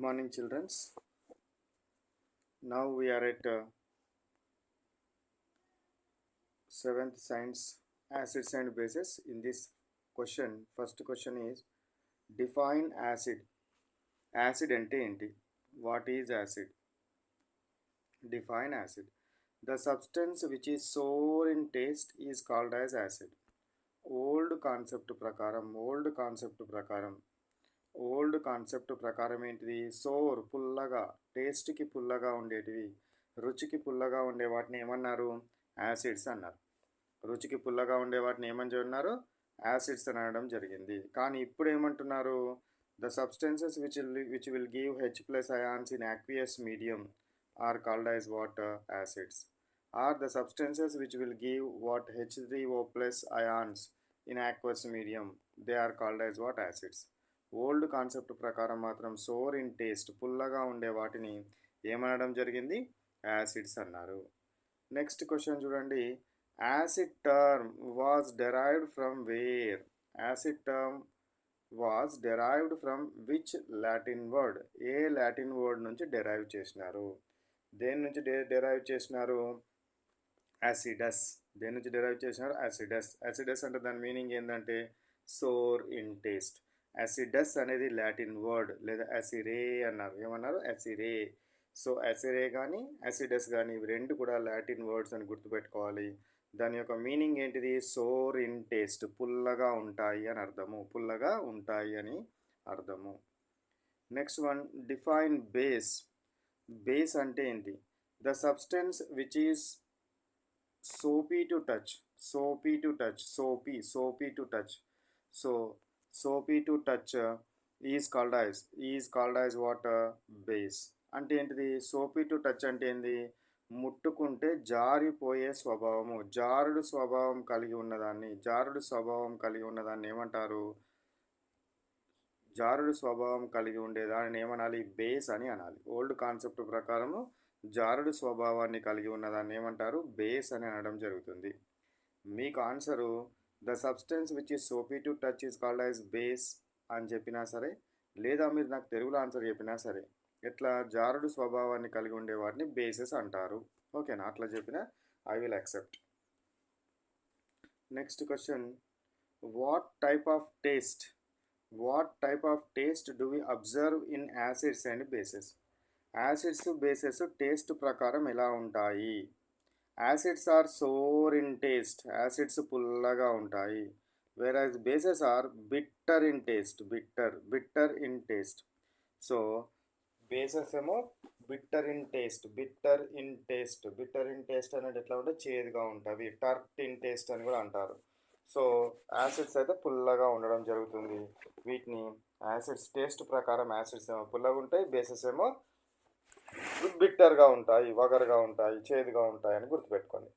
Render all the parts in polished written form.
Good morning, children. Now we are at 7th science acids and bases. In this question, first question is define acid. Acid ante enti? What is acid? Define acid. The substance which is sour in taste is called as acid. Old concept ప్రకారం ఏంటిది? Sour పుల్లగా, టేస్ట్కి పుల్లగా ఉండేటివి, రుచికి పుల్లగా ఉండే వాటిని ఏమన్నారు? యాసిడ్స్ అన్నారు. రుచికి పుల్లగా ఉండే వాటిని ఏమని అన్నారు? యాసిడ్స్ అని అనడం జరిగింది. కానీ ఇప్పుడు ఏమంటున్నారు? The substances which will give H plus ions in aqueous medium are called as what? Acids. Are the substances which will give what H3O plus ions in aqueous medium, they are called as what? Acids. Old concept ప్రకారం మాత్రం sour in taste, పుల్లగా ఉండే వాటిని ఏమనడం జరిగింది? Acids అన్నారు. Next question చూడండి. Acid term was derived from where? Acid term was derived from which Latin word? A Latin word నుంచి derive చేసినారు? దేని నుంచి డెరైవ్ చేసినారు? యాసిడస్. దేని నుంచి డెరైవ్ చేసినారు? యాసిడస్. యాసిడస్ అంటే దాని మీనింగ్ ఏంటంటే సోర్ ఇన్ టేస్ట్. యాసిడస్ అనేది లాటిన్ వర్డ్, లేదా యాసిరే అన్నారు. ఏమన్నారు? యాసిరే. సో యాసిరే కానీ యాసిడస్ కానీ ఇవి రెండు కూడా లాటిన్ వర్డ్స్ అని గుర్తుపెట్టుకోవాలి. దాని యొక్క మీనింగ్ ఏంటిది? సోర్ ఇన్ టేస్ట్, పుల్లగా ఉంటాయి అని అర్థము. పుల్లగా ఉంటాయి అని అర్థము. Next one, define base. Base అంటే ఏంటి? The substance which is soapy to touch. So soapy to touch is called as what? Base. అంటే ఏంటిది? సోపీ టు టచ్ అంటే ఏంది? ముట్టుకుంటే జారిపోయే స్వభావము, జారుడు స్వభావం కలిగి ఉన్నదాన్ని ఏమంటారు? జారుడు స్వభావం కలిగి ఉండేదాన్ని ఏమనాలి? బేస్ అని అనాలి. ఓల్డ్ కాన్సెప్ట్ ప్రకారము జారుడు స్వభావాన్ని కలిగి ఉన్నదాన్ని ఏమంటారు? బేస్ అని అనడం జరుగుతుంది. మీకు answer the substance which is soapy to touch is called as base అని చెప్పినా సరే, లేదా మీరు నాకు తెలుగులో ఆన్సర్ చెప్పినా సరే, ఎట్లా జారుడు స్వభావాన్ని కలిగి ఉండే వాటిని బేసెస్ అంటారు. ఓకేనా? అట్లా చెప్పినా I will accept. Next question, what type of taste do we observe in acids and bases? Acids bases taste ప్రకారం ఎలా ఉంటాయి? Acids are sour in taste. Acids పుల్లగా ఉంటాయి. Whereas bases are bitter in taste. So bases ఏమో bitter in taste అనేది ఎట్లా ఉంటే చేదుగా ఉంటుంది. టర్ట్ ఇన్ టేస్ట్ అని కూడా అంటారు. సో యాసిడ్స్ అయితే పుల్లగా ఉండడం జరుగుతుంది. వీటిని యాసిడ్స్ టేస్ట్ ప్రకారం యాసిడ్స్ ఏమో పుల్లగా ఉంటాయి, బేసెస్ ఏమో బిట్టర్గా ఉంటాయి, వగరుగా ఉంటాయి, చేదుగా ఉంటాయి అని గుర్తుపెట్టుకోండి.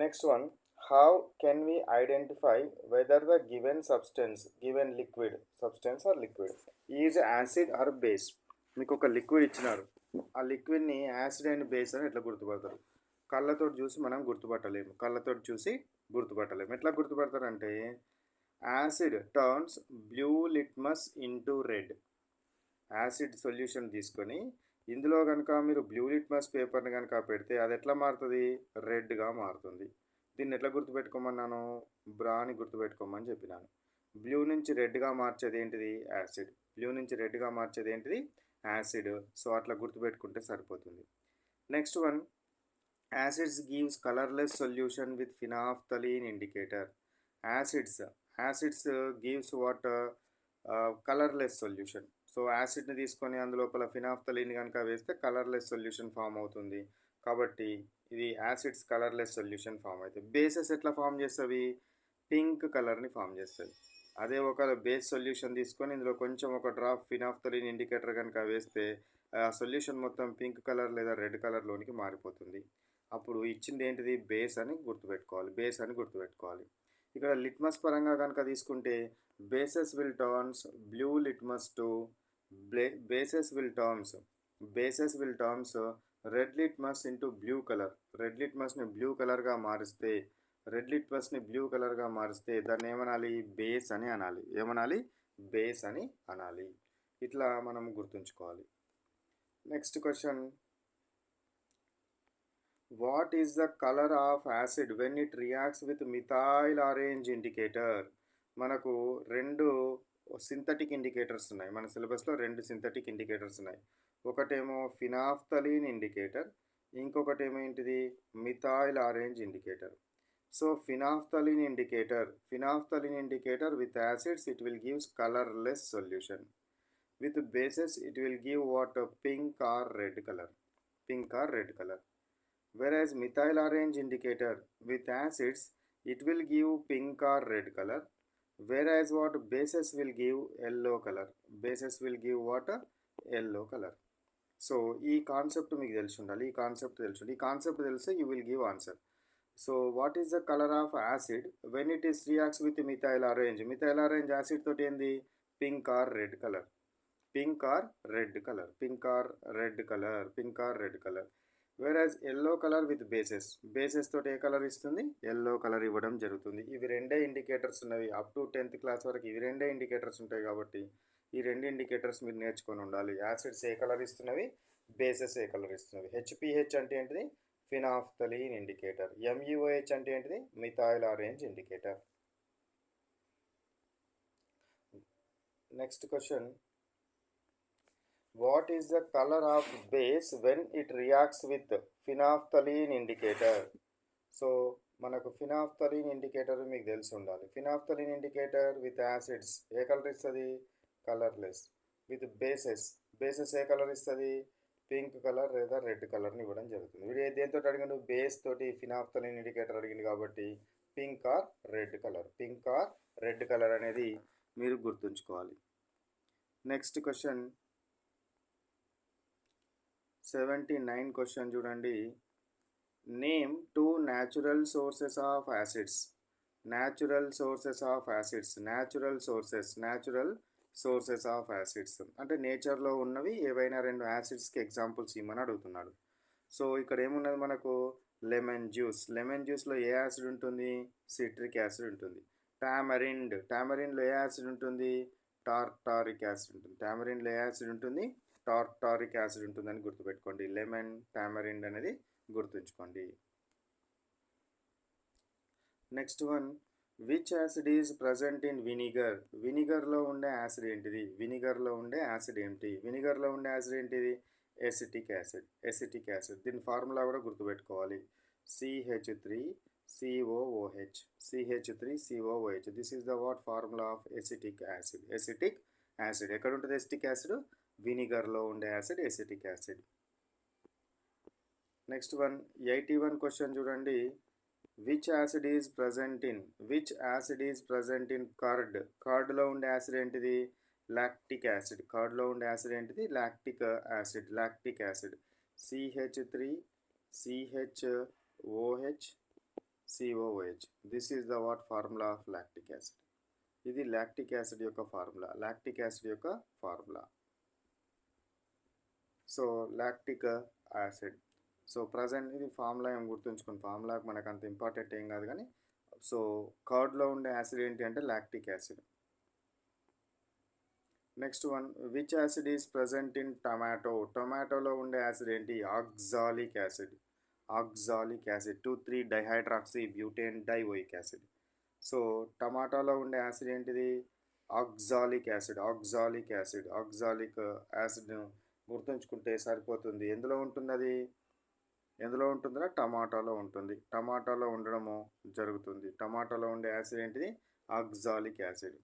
Next one, how can we identify whether the given liquid is acid or base? మీకు ఒక లిక్విడ్ ఇచ్చినారు, ఆ లిక్విడ్ని యాసిడ్ అండ్ బేస్ అని ఎట్లా గుర్తుపడతారు? కళ్ళతో చూసి మనం గుర్తుపట్టలేము. ఎట్లా గుర్తుపడతారంటే, acid turns blue litmus into red. Acid solution తీసుకొని ఇందులో కనుక మీరు బ్లూ లిట్మస్ పేపర్ని కనుక పెడితే అది ఎట్లా మారుతుంది? రెడ్గా మారుతుంది. దీన్ని ఎట్లా గుర్తుపెట్టుకోమన్నాను? బ్రాని గుర్తుపెట్టుకోమని చెప్పినాను. బ్లూ నుంచి రెడ్గా మార్చేది ఏంటిది? యాసిడ్. సో అట్లా గుర్తుపెట్టుకుంటే సరిపోతుంది. Next one, acids gives colourless solution with phenolphthalein indicator. Acids gives what? Colourless solution. So యాసిడ్ని తీసుకొని అందులోపల ఫినాఫ్థలీన్ కనుక వేస్తే కలర్లెస్ సొల్యూషన్ ఫామ్ అవుతుంది. కాబట్టి ఇది యాసిడ్స్ కలర్లెస్ సొల్యూషన్ ఫామ్ అవుతాయి. బేసెస్ ఎట్లా ఫామ్ చేస్తుంది? పింక్ కలర్ని ఫామ్ చేస్తుంది. అదే ఒక బేస్ సొల్యూషన్ తీసుకొని ఇందులో కొంచెం ఒక డ్రాప్ ఫినాఫ్థలీన్ ఇండికేటర్ కనుక వేస్తే ఆ సొల్యూషన్ మొత్తం పింక్ కలర్ లేదా రెడ్ కలర్లోనికి మారిపోతుంది. అప్పుడు ఇచ్చింది ఏంటిది? బేస్ అని గుర్తుపెట్టుకోవాలి. ఇక్కడ లిట్మస్ పరంగా కనుక తీసుకుంటే bases will turns red litmus into blue colour. Red లిట్మస్ని బ్లూ కలర్గా మారిస్తే రెడ్ లిట్మస్ని బ్లూ కలర్గా మారిస్తే దాన్ని ఏమనాలి? బేస్ అని అనాలి. ఏమనాలి? బేస్ అని అనాలి. ఇట్లా మనం గుర్తుంచుకోవాలి. Next question, what is the colour of acid when it reacts with methyl orange indicator? మనకు రెండు సింథటిక్ ఇండికేటర్స్ ఉన్నాయి. మన సిలబస్లో రెండు సింథటిక్ ఇండికేటర్స్ ఉన్నాయి. ఒకటేమో ఫినాఫ్థలిన్ ఇండికేటర్, ఇంకొకటి ఏమేంటిది? Methyl orange indicator. So phenolphthalein indicator with acids it will gives colorless solution. With bases it will give what? Pink or red color. Pink or red color. Whereas methyl orange indicator with acids it will give pink or red color. Whereas what? Bases will give yellow color. Bases will give what? Yellow color. So ఈ concept మీకు తెలిసి ఉండాలి. ఈ concept తెలిస్తే you will give answer. So what is the colour of acid when it is reacts with methyl orange? Methyl orange acid తోటి ఏంది? Pink or red colour. Pink or red colour. Pink or red colour. Pink or red colour. Whereas yellow colour with bases తోటి ఏ colour ఇస్తుంది? Yellow colour ఇవ్వడం జరుగుతుంది. ఇవి రెండే indicators ఉన్నవి. అప్ టు 10th క్లాస్ వరకు ఇవి రెండే ఇండికేటర్స్ ఉంటాయి. కాబట్టి ఈ రెండు ఇండికేటర్స్ మీరు నేర్చుకొని ఉండాలి. యాసిడ్స్ ఏ కలర్ ఇస్తున్నవి, బేసెస్ ఏ కలర్ ఇస్తున్నవి. హెచ్పిహెచ్ అంటే ఏంటిది? Phenolphthalein indicator. ఎంయుఓహెచ్ అంటే ఏంటిది? Methyl orange indicator. Next question, what is the colour of base when it reacts with phenolphthalein indicator? So మనకు ఫినాఫ్థలిన్ ఇండికేటర్ మీకు తెలిసి ఉండాలి. ఫినాఫ్థలిన్ ఇండికేటర్ విత్ యాసిడ్స్ ఏ కలర్ ఇస్తుంది? కలర్లెస్. విత్ బేసెస్ ఏ colour ఇస్తుంది? పింక్ కలర్ లేదా red కలర్ని ఇవ్వడం జరుగుతుంది. వీడు దేంతో అడిగిండు? బేస్ తోటి ఫినాఫ్థలిన్ ఇండికేటర్ అడిగింది కాబట్టి pink or red colour. Pink or red colour అనేది మీరు గుర్తుంచుకోవాలి. నెక్స్ట్ క్వశ్చన్ 79 క్వశ్చన్ చూడండి. Name 2 natural sources of acids. Natural sources of acids అంటే నేచర్లో ఉన్నవి ఏవైనా రెండు యాసిడ్స్కి ఎగ్జాంపుల్స్ ఇవ్వమని అడుగుతున్నాడు. సో ఇక్కడ ఏమున్నది మనకు? లెమన్ జ్యూస్లో ఏ యాసిడ్ ఉంటుంది? సిట్రిక్ యాసిడ్ ఉంటుంది. టామరిన్లో ఏ యాసిడ్ ఉంటుంది? టార్టారిక్ యాసిడ్ ఉంటుంది. టామరిన్లో ఏ యాసిడ్ ఉంటుంది? టార్టారిక్ యాసిడ్ ఉంటుందని గుర్తుపెట్టుకోండి. లెమన్, టామరిన్ అనేది గుర్తుంచుకోండి. Next one, which acid is present in vinegar? వినిగర్లో ఉండే యాసిడ్ ఏంటిది? వినిగర్లో ఉండే యాసిడ్ ఏంటిది? Acetic acid. దీని ఫార్ములా కూడా గుర్తుపెట్టుకోవాలి. CH3COOH. This is the what? Formula of acetic acid. ఎక్కడ ఉంటుంది ఎసిటిక్ యాసిడ్? వినిగర్లో ఉండే acid acetic acid. Next one 81 question చూడండి. Which acid is present in curd? కర్డ్లో ఉండే యాసిడ్ ఏంటిది? Lactic acid. Lactic acid. CH3CHOH. This is the what? Formula of lactic acid. ఇది lactic acid యొక్క formula. So lactic acid. So present ఇది formula ఏం గుర్తుంచుకోండి. ఫార్ములాకి మనకు అంత ఇంపార్టెంట్ ఏం కాదు కానీ, సో కర్డ్లో ఉండే యాసిడ్ ఏంటి అంటే lactic acid. Next one, which acid is present in టొమాటోలో ఉండే యాసిడ్ ఏంటి? Oxalic acid. 2,3 dihydroxy butane dioic acid. So టమాటాలో ఉండే యాసిడ్ ఏంటిది? Oxalic acid. ఆక్సాలిక్ యాసిడ్ను గుర్తుంచుకుంటే సరిపోతుంది. ఎందులో ఉంటుందా? టమాటాలో ఉంటుంది. టమాటాలో ఉండడము జరుగుతుంది. టమాటాలో ఉండే యాసిడ్ ఏంటిది? Oxalic acid.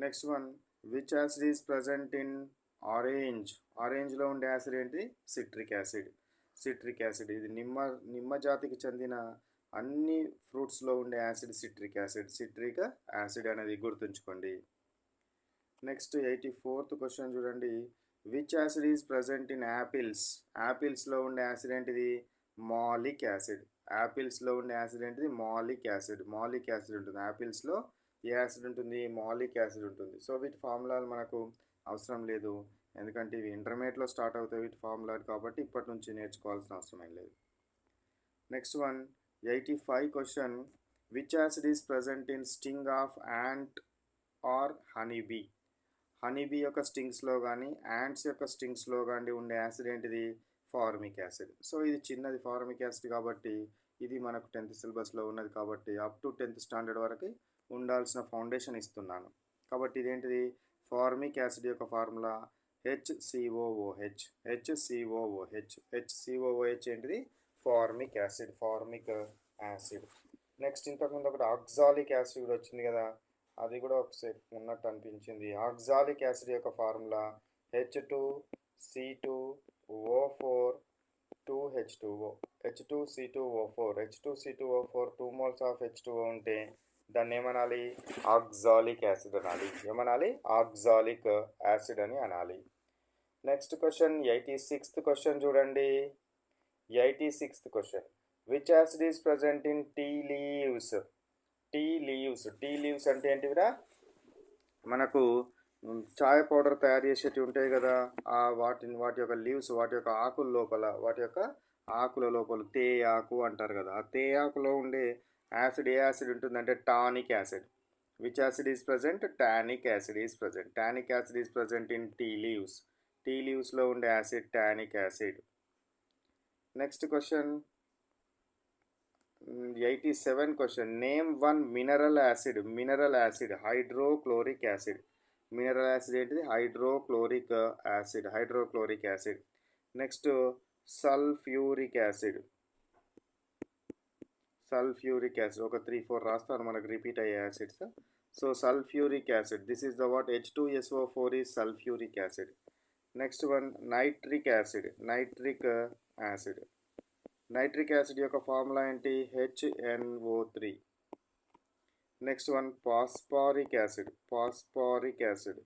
Next one, which acid is present in ఆరెంజ్లో ఉండే యాసిడ్ ఏంటి? Citric acid. ఇది నిమ్మ జాతికి చెందిన అన్ని ఫ్రూట్స్లో ఉండే యాసిడ్ సిట్రిక్ యాసిడ్ అనేది గుర్తుంచుకోండి. నెక్స్ట్ 84th క్వశ్చన్ చూడండి. Which acid is present in యాపిల్స్లో ఉండే యాసిడ్ ఏంటిది? Malic acid. మాలిక్ యాసిడ్ ఉంటుంది. యాపిల్స్లో ఏ యాసిడ్ ఉంటుంది? మాలిక్ యాసిడ్ ఉంటుంది. సో వీటి ఫార్ములాలు మనకు అవసరం లేదు, ఎందుకంటే ఇవి ఇంటర్మీడియట్లో స్టార్ట్ అవుతాయి వీటి ఫార్ములా, కాబట్టి ఇప్పటి నుంచి నేర్చుకోవాల్సిన అవసరం ఏం లేదు. Next one, 85 question, which acid is present in sting of ant or honeybee? Honeybee యొక్క స్టింగ్స్లో కానీ యాంట్స్ యొక్క స్టింగ్స్లో కానీ ఉండే యాసిడ్ ఏంటిది? Formic acid. సో ఇది చిన్నది ఫార్మిక్ యాసిడ్ కాబట్టి ఇది మనకు 10th సిలబస్లో ఉన్నది కాబట్టి అప్ టు 10th స్టాండర్డ్ వరకు ఉండాల్సిన ఫౌండేషన్ ఇస్తున్నాను. కాబట్టి ఇదేంటిది? ఫార్మిక్ యాసిడ్ యొక్క ఫార్ములా HCOOH. HCOOH. HCOOH ఏంటిది? Formic acid. Formic acid. Next ఇంతకుముందు ఒకటి ఆక్సాలిక్ యాసిడ్ కూడా వచ్చింది కదా, అది కూడా ఒకసారి ఉన్నట్టు అనిపించింది. ఆక్సాలిక్ యాసిడ్ యొక్క formula H2C2O4 2H2O. H2C2O4. H2C2O4 2 moles of H2O ఉంటే దాన్ని ఏమనాలి? ఆక్సాలిక్ యాసిడ్ అనాలి. ఏమనాలి? ఆక్సాలిక్ యాసిడ్ అని అనాలి. నెక్స్ట్ క్వశ్చన్ 86th క్వశ్చన్ చూడండి. 86th question, which acid is present in tea leaves? Tea leaves. Tea leaves అంటే ఏంటివిరా? మనకు చాయ్ పౌడర్ తయారు చేసేవి ఉంటాయి కదా, వాటి యొక్క లీవ్స్, వాటి యొక్క ఆకుల లోపల, వాటి యొక్క ఆకుల లోపల తేయాకు అంటారు కదా, ఆ తేయాకులో ఉండే యాసిడ్ ఏ యాసిడ్ ఉంటుందంటే tannic acid. Which acid is present? Tannic acid is present. Tannic acid is present in tea leaves. Tea లీవ్స్లో ఉండే acid tannic acid. Next question 87 question, name one mineral acid. Mineral acid hydrochloric acid. Mineral acid ఏంటిది? Hydrochloric acid. Hydrochloric acid. Next sulphuric acid. Sulphuric acid ఒక 3-4 రాస్తాను, మనకు repeat అయ్యే acids. So sulphuric acid, this is the what? H2SO4 is sulphuric acid. Next one nitric acid. Nitric acid. Nitric acid యొక్క formula ఏంటి? HNO3. Next one phosphoric acid. Phosphoric acid.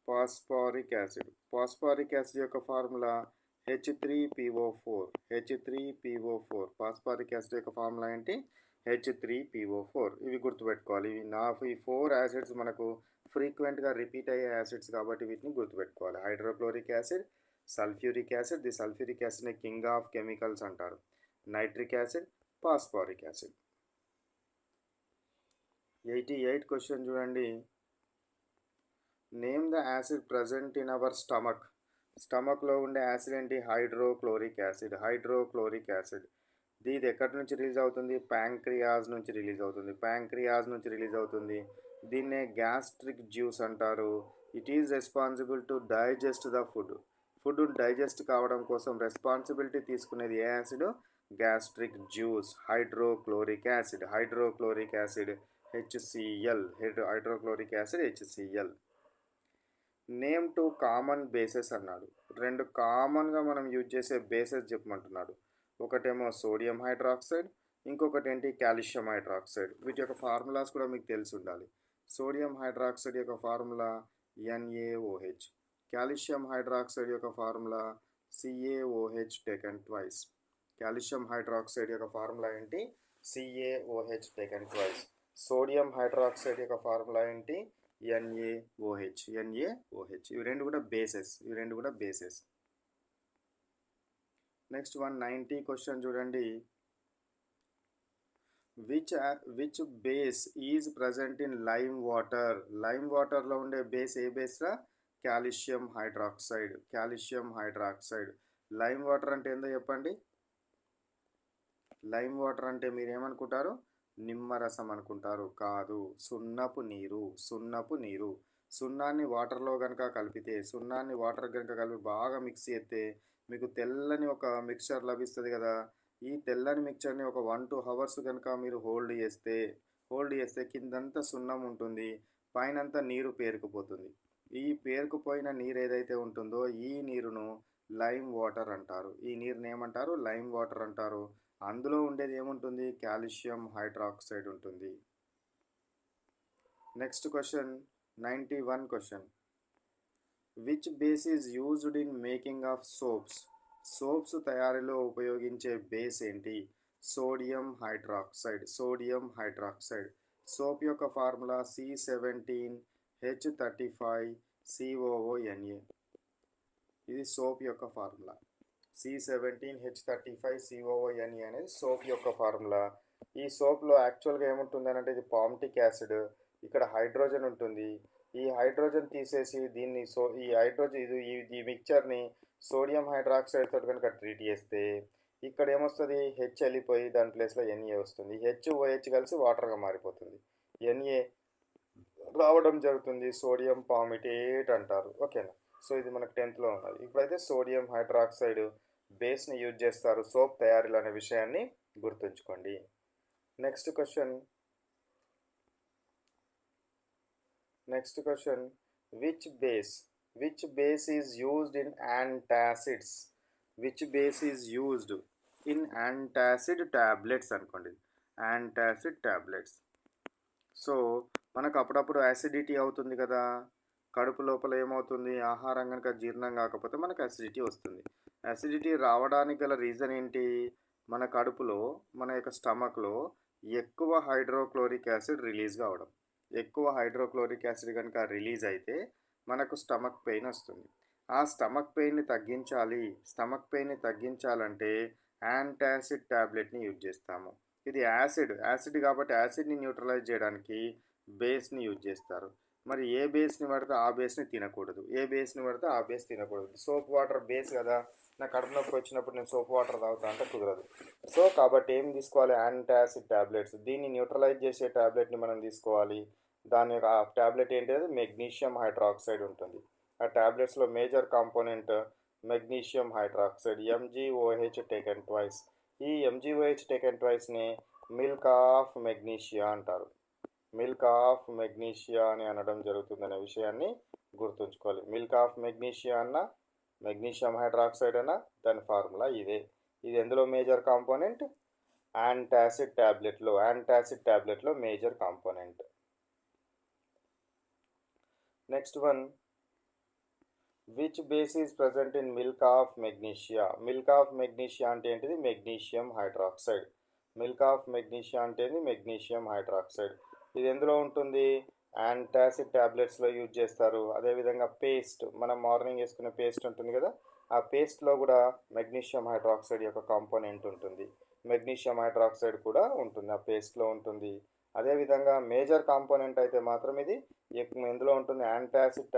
Phosphoric acid. Phosphoric acid యొక్క formula H3PO4. H3PO4. Phosphoric acid యొక్క formula ఏంటి? H3PO4. ఇవి గుర్తుపెట్టుకోవాలి. ఈ 4 acids మనకు ఫ్రీక్వెంట్గా రిపీట్ అయ్యే యాసిడ్స్ కాబట్టి వీటిని గుర్తుపెట్టుకోవాలి. Hydrochloric acid, sulphuric acid. The sulphuric యాసిడ్ని కింగ్ ఆఫ్ కెమికల్స్ అంటారు. Nitric acid, phosphoric acid. 88 question చూడండి. Name the acid present in our stomach. స్టమక్లో ఉండే యాసిడ్ ఏంటి? Hydrochloric acid. Hydrochloric acid. ఇది ఎక్కడి నుంచి రిలీజ్ అవుతుంది? ప్యాంక్రియాస్ నుంచి రిలీజ్ అవుతుంది. ప్యాంక్రియాస్ నుంచి రిలీజ్ అవుతుంది. దీన్నే గ్యాస్ట్రిక్ జ్యూస్ అంటారు. It is responsible to digest the food. Food digest కావడం కోసం రెస్పాన్సిబిలిటీ తీసుకునేది ఏ acid? Gastric juice. Hydrochloric acid. Hydrochloric acid HCl. Hydrochloric acid HCl. Name 2 common bases అన్నాడు. 2 కామన్గా మనం యూజ్ చేసే బేసెస్ చెప్పమంటున్నాడు. ఒకటేమో సోడియం హైడ్రాక్సైడ్, ఇంకొకటి ఏంటి? Calcium hydroxide. వీటి యొక్క ఫార్ములాస్ కూడా మీకు తెలిసి ఉండాలి. సోడియం హైడ్రాక్సైడ్ యొక్క ఫార్ములా NaOH. కాల్షియం హైడ్రాక్సైడ్ యొక్క formula CaOH taken twice. Calcium hydroxide యొక్క ఫార్ములా ఏంటి? CaOH taken twice. Sodium hydroxide యొక్క ఫార్ములా ఏంటి? NaOH. NaOH. ఇవి రెండు కూడా బేసెస్. నెక్స్ట్ 190 క్వశ్చన్ చూడండి. Which base is present in lime water. Lime వాటర్లో ఉండే బేస్ ఏ బేస్ రా? Calcium hydroxide. Calcium hydroxide. Lime water అంటే ఏందో చెప్పండి. లైమ్ వాటర్ అంటే మీరు ఏమనుకుంటారు? నిమ్మరసం అనుకుంటారు. కాదు, సున్నపు నీరు. సున్నాన్ని వాటర్లో కనుక కలిపితే, బాగా మిక్స్ చేస్తే మీకు తెల్లని ఒక మిక్చర్ లభిస్తుంది కదా. ఈ తెల్లని మిక్చర్ని ఒక 1-2 hours కనుక మీరు హోల్డ్ చేస్తే కిందంతా సున్నం ఉంటుంది, పైనంతా నీరు పేరుకుపోతుంది. ఈ పేరుకుపోయిన నీరు ఏదైతే ఉంటుందో ఈ నీరును లైమ్ వాటర్ అంటారు. ఈ నీరుని ఏమంటారు? లైమ్ వాటర్ అంటారు. అందులో ఉండేది ఏముంటుంది? కాల్షియం హైడ్రాక్సైడ్ ఉంటుంది. Next question 91 question, which base is used in making of swords. Soaps తయారీలో ఉపయోగించే బేస్ ఏంటి? Sodium hydroxide. సోప్ యొక్క ఫార్ములా C17H35COONA. ఇది సోప్ యొక్క ఫార్ములా. C17H35COONE అనేది సోప్ యొక్క ఫార్ములా. ఈ సోప్‌లో యాక్చువల్‌గా ఏముంటుందనంటే ఇది పామిటిక్ యాసిడ్. ఇక్కడ హైడ్రోజన్ ఉంటుంది. ఈ హైడ్రోజన్ తీసేసి దీన్ని ఈ హైడ్రోజన్ ఈ మిక్చర్‌ని సోడియం హైడ్రాక్సైడ్ తోటి గనుక ట్రీట్ చేస్తే ఇక్కడ ఏమొస్తది? హెచ్ ఎళ్ళిపోయి దాని ప్లేస్‌లో Na వస్తుంది. హెచ్, OH కలిసి వాటర్‌గా మారిపోతుంది. Na రావడం జరుగుతుంది. సోడియం పామిటేట్ అంటారు. ఓకేనా? సో ఇది మనకు 10థ్‌లో ఉన్నది. ఇప్పుడైతే సోడియం హైడ్రాక్సైడ్ బేస్‌ని యూజ్ చేస్తారు సోప్ తయారీలో అనే విషయాన్ని గుర్తుంచుకోండి. Next question which base is used in antacids? Which base is used in antacid tablets అనుకోండి. Antacid tablets. సో మనకు అప్పుడప్పుడు యాసిడిటీ అవుతుంది కదా, కడుపు లోపల ఏమవుతుంది, ఆహారం కనుక జీర్ణం కాకపోతే మనకు యాసిడిటీ వస్తుంది. యాసిడిటీ రావడానికి గల రీజన్ ఏంటి? మన కడుపులో, మన యొక్క స్టమక్లో ఎక్కువ హైడ్రోక్లోరిక్ యాసిడ్ రిలీజ్ కావడం. ఎక్కువ హైడ్రోక్లోరిక్ యాసిడ్ కనుక రిలీజ్ అయితే మనకు స్టమక్ పెయిన్ వస్తుంది. ఆ స్టమక్ పెయిన్ని తగ్గించాలంటే యాంటాసిడ్ ట్యాబ్లెట్ని యూజ్ చేస్తాము. ఇది యాసిడ్ కాబట్టి యాసిడ్ని న్యూట్రలైజ్ చేయడానికి బేస్ని యూజ్ చేస్తారు. మరి ఏ బేస్ని పడితే ఆ బేస్ని తినకూడదు. సోప్ వాటర్ బేస్ కదా, నా కడుపు నొప్పి వచ్చినప్పుడు నేను సోప్ వాటర్ తాగుతా అంటే కుదరదు. సో కాబట్టి ఏం తీసుకోవాలి? Antacid tablets. దీన్ని న్యూట్రలైజ్ చేసే ట్యాబ్లెట్ని మనం తీసుకోవాలి. దాని యొక్క ట్యాబ్లెట్ ఏంటిది? మెగ్నీషియం హైడ్రాక్సైడ్ ఉంటుంది. ఆ ట్యాబ్లెట్స్లో major component magnesium hydroxide, MgOH taken twice. ఈ MgOH టేకెన్ ట్వైస్ని మిల్క్ ఆఫ్ మెగ్నీషియా అంటారు. మిల్క్ ఆఫ్ మెగ్నీషియా అని అనడం జరుగుతుందనే విషయాన్ని గుర్తుంచుకోవాలి. మిల్క్ ఆఫ్ మెగ్నీషియా అన్న, మెగ్నీషియం హైడ్రాక్సైడ్ అన్న దాని ఫార్ములా ఇదే. ఇది ఎందులో మేజర్ కాంపోనెంట్? యాంటాసిడ్ ట్యాబ్లెట్లో major component. Next one, which base is present in milk of magnesia? Milk of magnesia అంటే ఏంటిది? Magnesium hydroxide. ఇది ఎందులో ఉంటుంది? యాంటాసిడ్ ట్యాబ్లెట్స్లో యూజ్ చేస్తారు. అదేవిధంగా పేస్ట్, మనం మార్నింగ్ వేసుకునే పేస్ట్ ఉంటుంది కదా, ఆ పేస్ట్లో కూడా మెగ్నీషియం హైడ్రాక్సైడ్ యొక్క కాంపోనెంట్ ఉంటుంది. మెగ్నీషియం హైడ్రాక్సైడ్ కూడా ఉంటుంది, ఆ పేస్ట్లో ఉంటుంది. అదేవిధంగా మేజర్ కాంపోనెంట్ అయితే మాత్రం ఇది ఎందులో ఉంటుంది? యాంటాసిడ్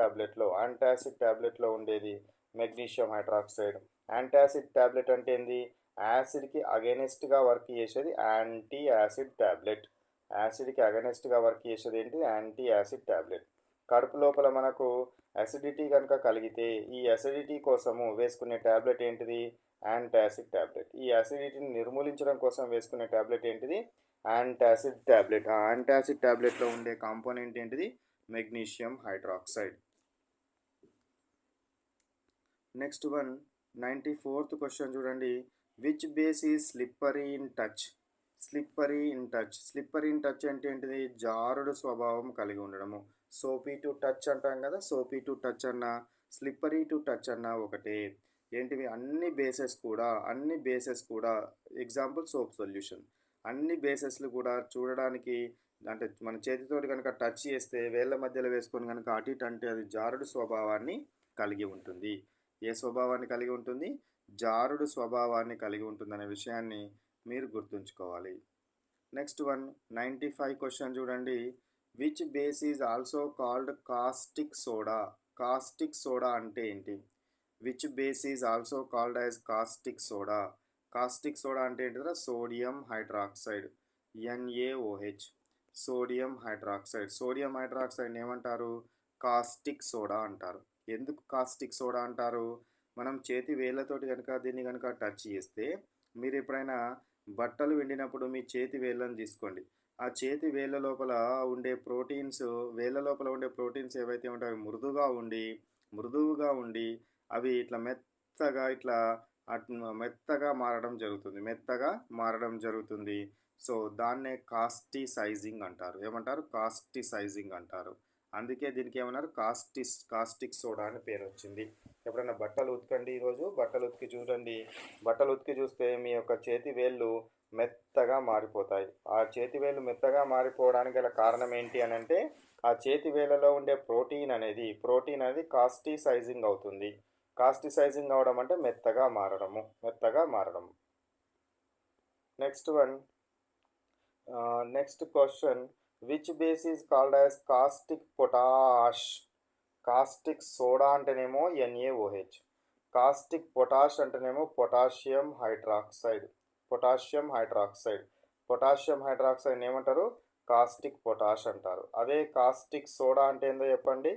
ట్యాబ్లెట్లో ఉండేది మెగ్నీషియం హైడ్రాక్సైడ్. యాంటాసిడ్ ట్యాబ్లెట్ అంటే ఏంది? యాసిడ్కి అగెనిస్ట్గా వర్క్ చేసేది యాంటీ యాసిడ్ ట్యాబ్లెట్. ఏంటి? Anti acid tablet. కడుపు లోపల మనకు అసిడిటీ కనుక కలిగితే ఈ అసిడిటీ కోసము వేసుకునే ట్యాబ్లెట్ ఏంటిది? Antacid tablet. ఈ అసిడిటీని నిర్మూలించడం కోసం వేసుకునే ట్యాబ్లెట్ ఏంటిది? Antacid tablet. ఆ యాంటాసిడ్ ట్యాబ్లెట్లో ఉండే కాంపోనెంట్ ఏంటిది? Magnesium hydroxide. Next one, 94th question చూడండి. Which base is slippery in touch? Slippery in touch అంటే ఏంటిది? జారుడు స్వభావం కలిగి ఉండడము. సోపీ టు టచ్ అంటాం కదా, సోపీ టు టచ్ అన్న, స్లిప్పరీ టు టచ్ అన్న ఒకటే. ఏంటివి? అన్ని బేసెస్ కూడా ఎగ్జాంపుల్ సోప్ సొల్యూషన్. అన్ని బేసెస్లు కూడా చూడడానికి అంటే మన చేతితోటి కనుక టచ్ చేస్తే వేళ్ళ మధ్యలో వేసుకొని కనుక అటు ఇటు అంటే అది జారుడు స్వభావాన్ని కలిగి ఉంటుంది. ఏ స్వభావాన్ని కలిగి ఉంటుంది? జారుడు స్వభావాన్ని కలిగి ఉంటుందనే విషయాన్ని మీరు గుర్తుంచుకోవాలి. నెక్స్ట్ వన్, 95 క్వశ్చన్ చూడండి. Which base is also called caustic soda? Caustic soda అంటే ఏంటి? Which base is also called as caustic soda? Caustic soda అంటే ఏంటిదా? Sodium hydroxide, NaOH. Sodium hydroxide ఏమంటారు? కాస్టిక్ సోడా అంటారు. ఎందుకు కాస్టిక్ సోడా అంటారు? మనం చేతి వేళ్ళతోటి కనుక దీన్ని కనుక టచ్ చేస్తే, మీరు ఎప్పుడైనా బట్టలు పిండినప్పుడు మీ చేతి వేళ్ళని తీసుకోండి. ఆ చేతి వేళ్ళ లోపల ఉండే ప్రోటీన్స్ ఏవైతే ఉంటాయో మృదువుగా ఉండి అవి ఇట్లా మెత్తగా మారడం జరుగుతుంది. సో దాన్నే కాస్టిసైజింగ్ అంటారు. ఏమంటారు? కాస్టిసైజింగ్ అంటారు. అందుకే దీనికి ఏమన్నారు? కాస్టిక్ సోడా అని పేరు వచ్చింది. ఎప్పుడైనా బట్టలు ఉతకండి, ఈరోజు బట్టలు ఉతికి చూస్తే మీ యొక్క చేతి వేళ్ళు మెత్తగా మారిపోతాయి. ఆ చేతి వేళ్ళు మెత్తగా మారిపోవడానికి గల కారణం ఏంటి అని అంటే, ఆ చేతి వేళ్ళలో ఉండే ప్రోటీన్ అనేది కాస్టిసైజింగ్ అవుతుంది. కాస్టిసైజింగ్ అవడం అంటే మెత్తగా మారడము, మెత్తగా మారడం. Next one, next question, which base is called as caustic potash? Caustic soda అంటేనేమో NaOH, కాస్టిక్ పొటాష్ అంటేనేమో potassium hydroxide. Potassium hydroxide, potassium hydroxide ఏమంటారు? కాస్టిక్ పొటాష్ అంటారు. అదే కాస్టిక్ సోడా అంటే ఏందో చెప్పండి?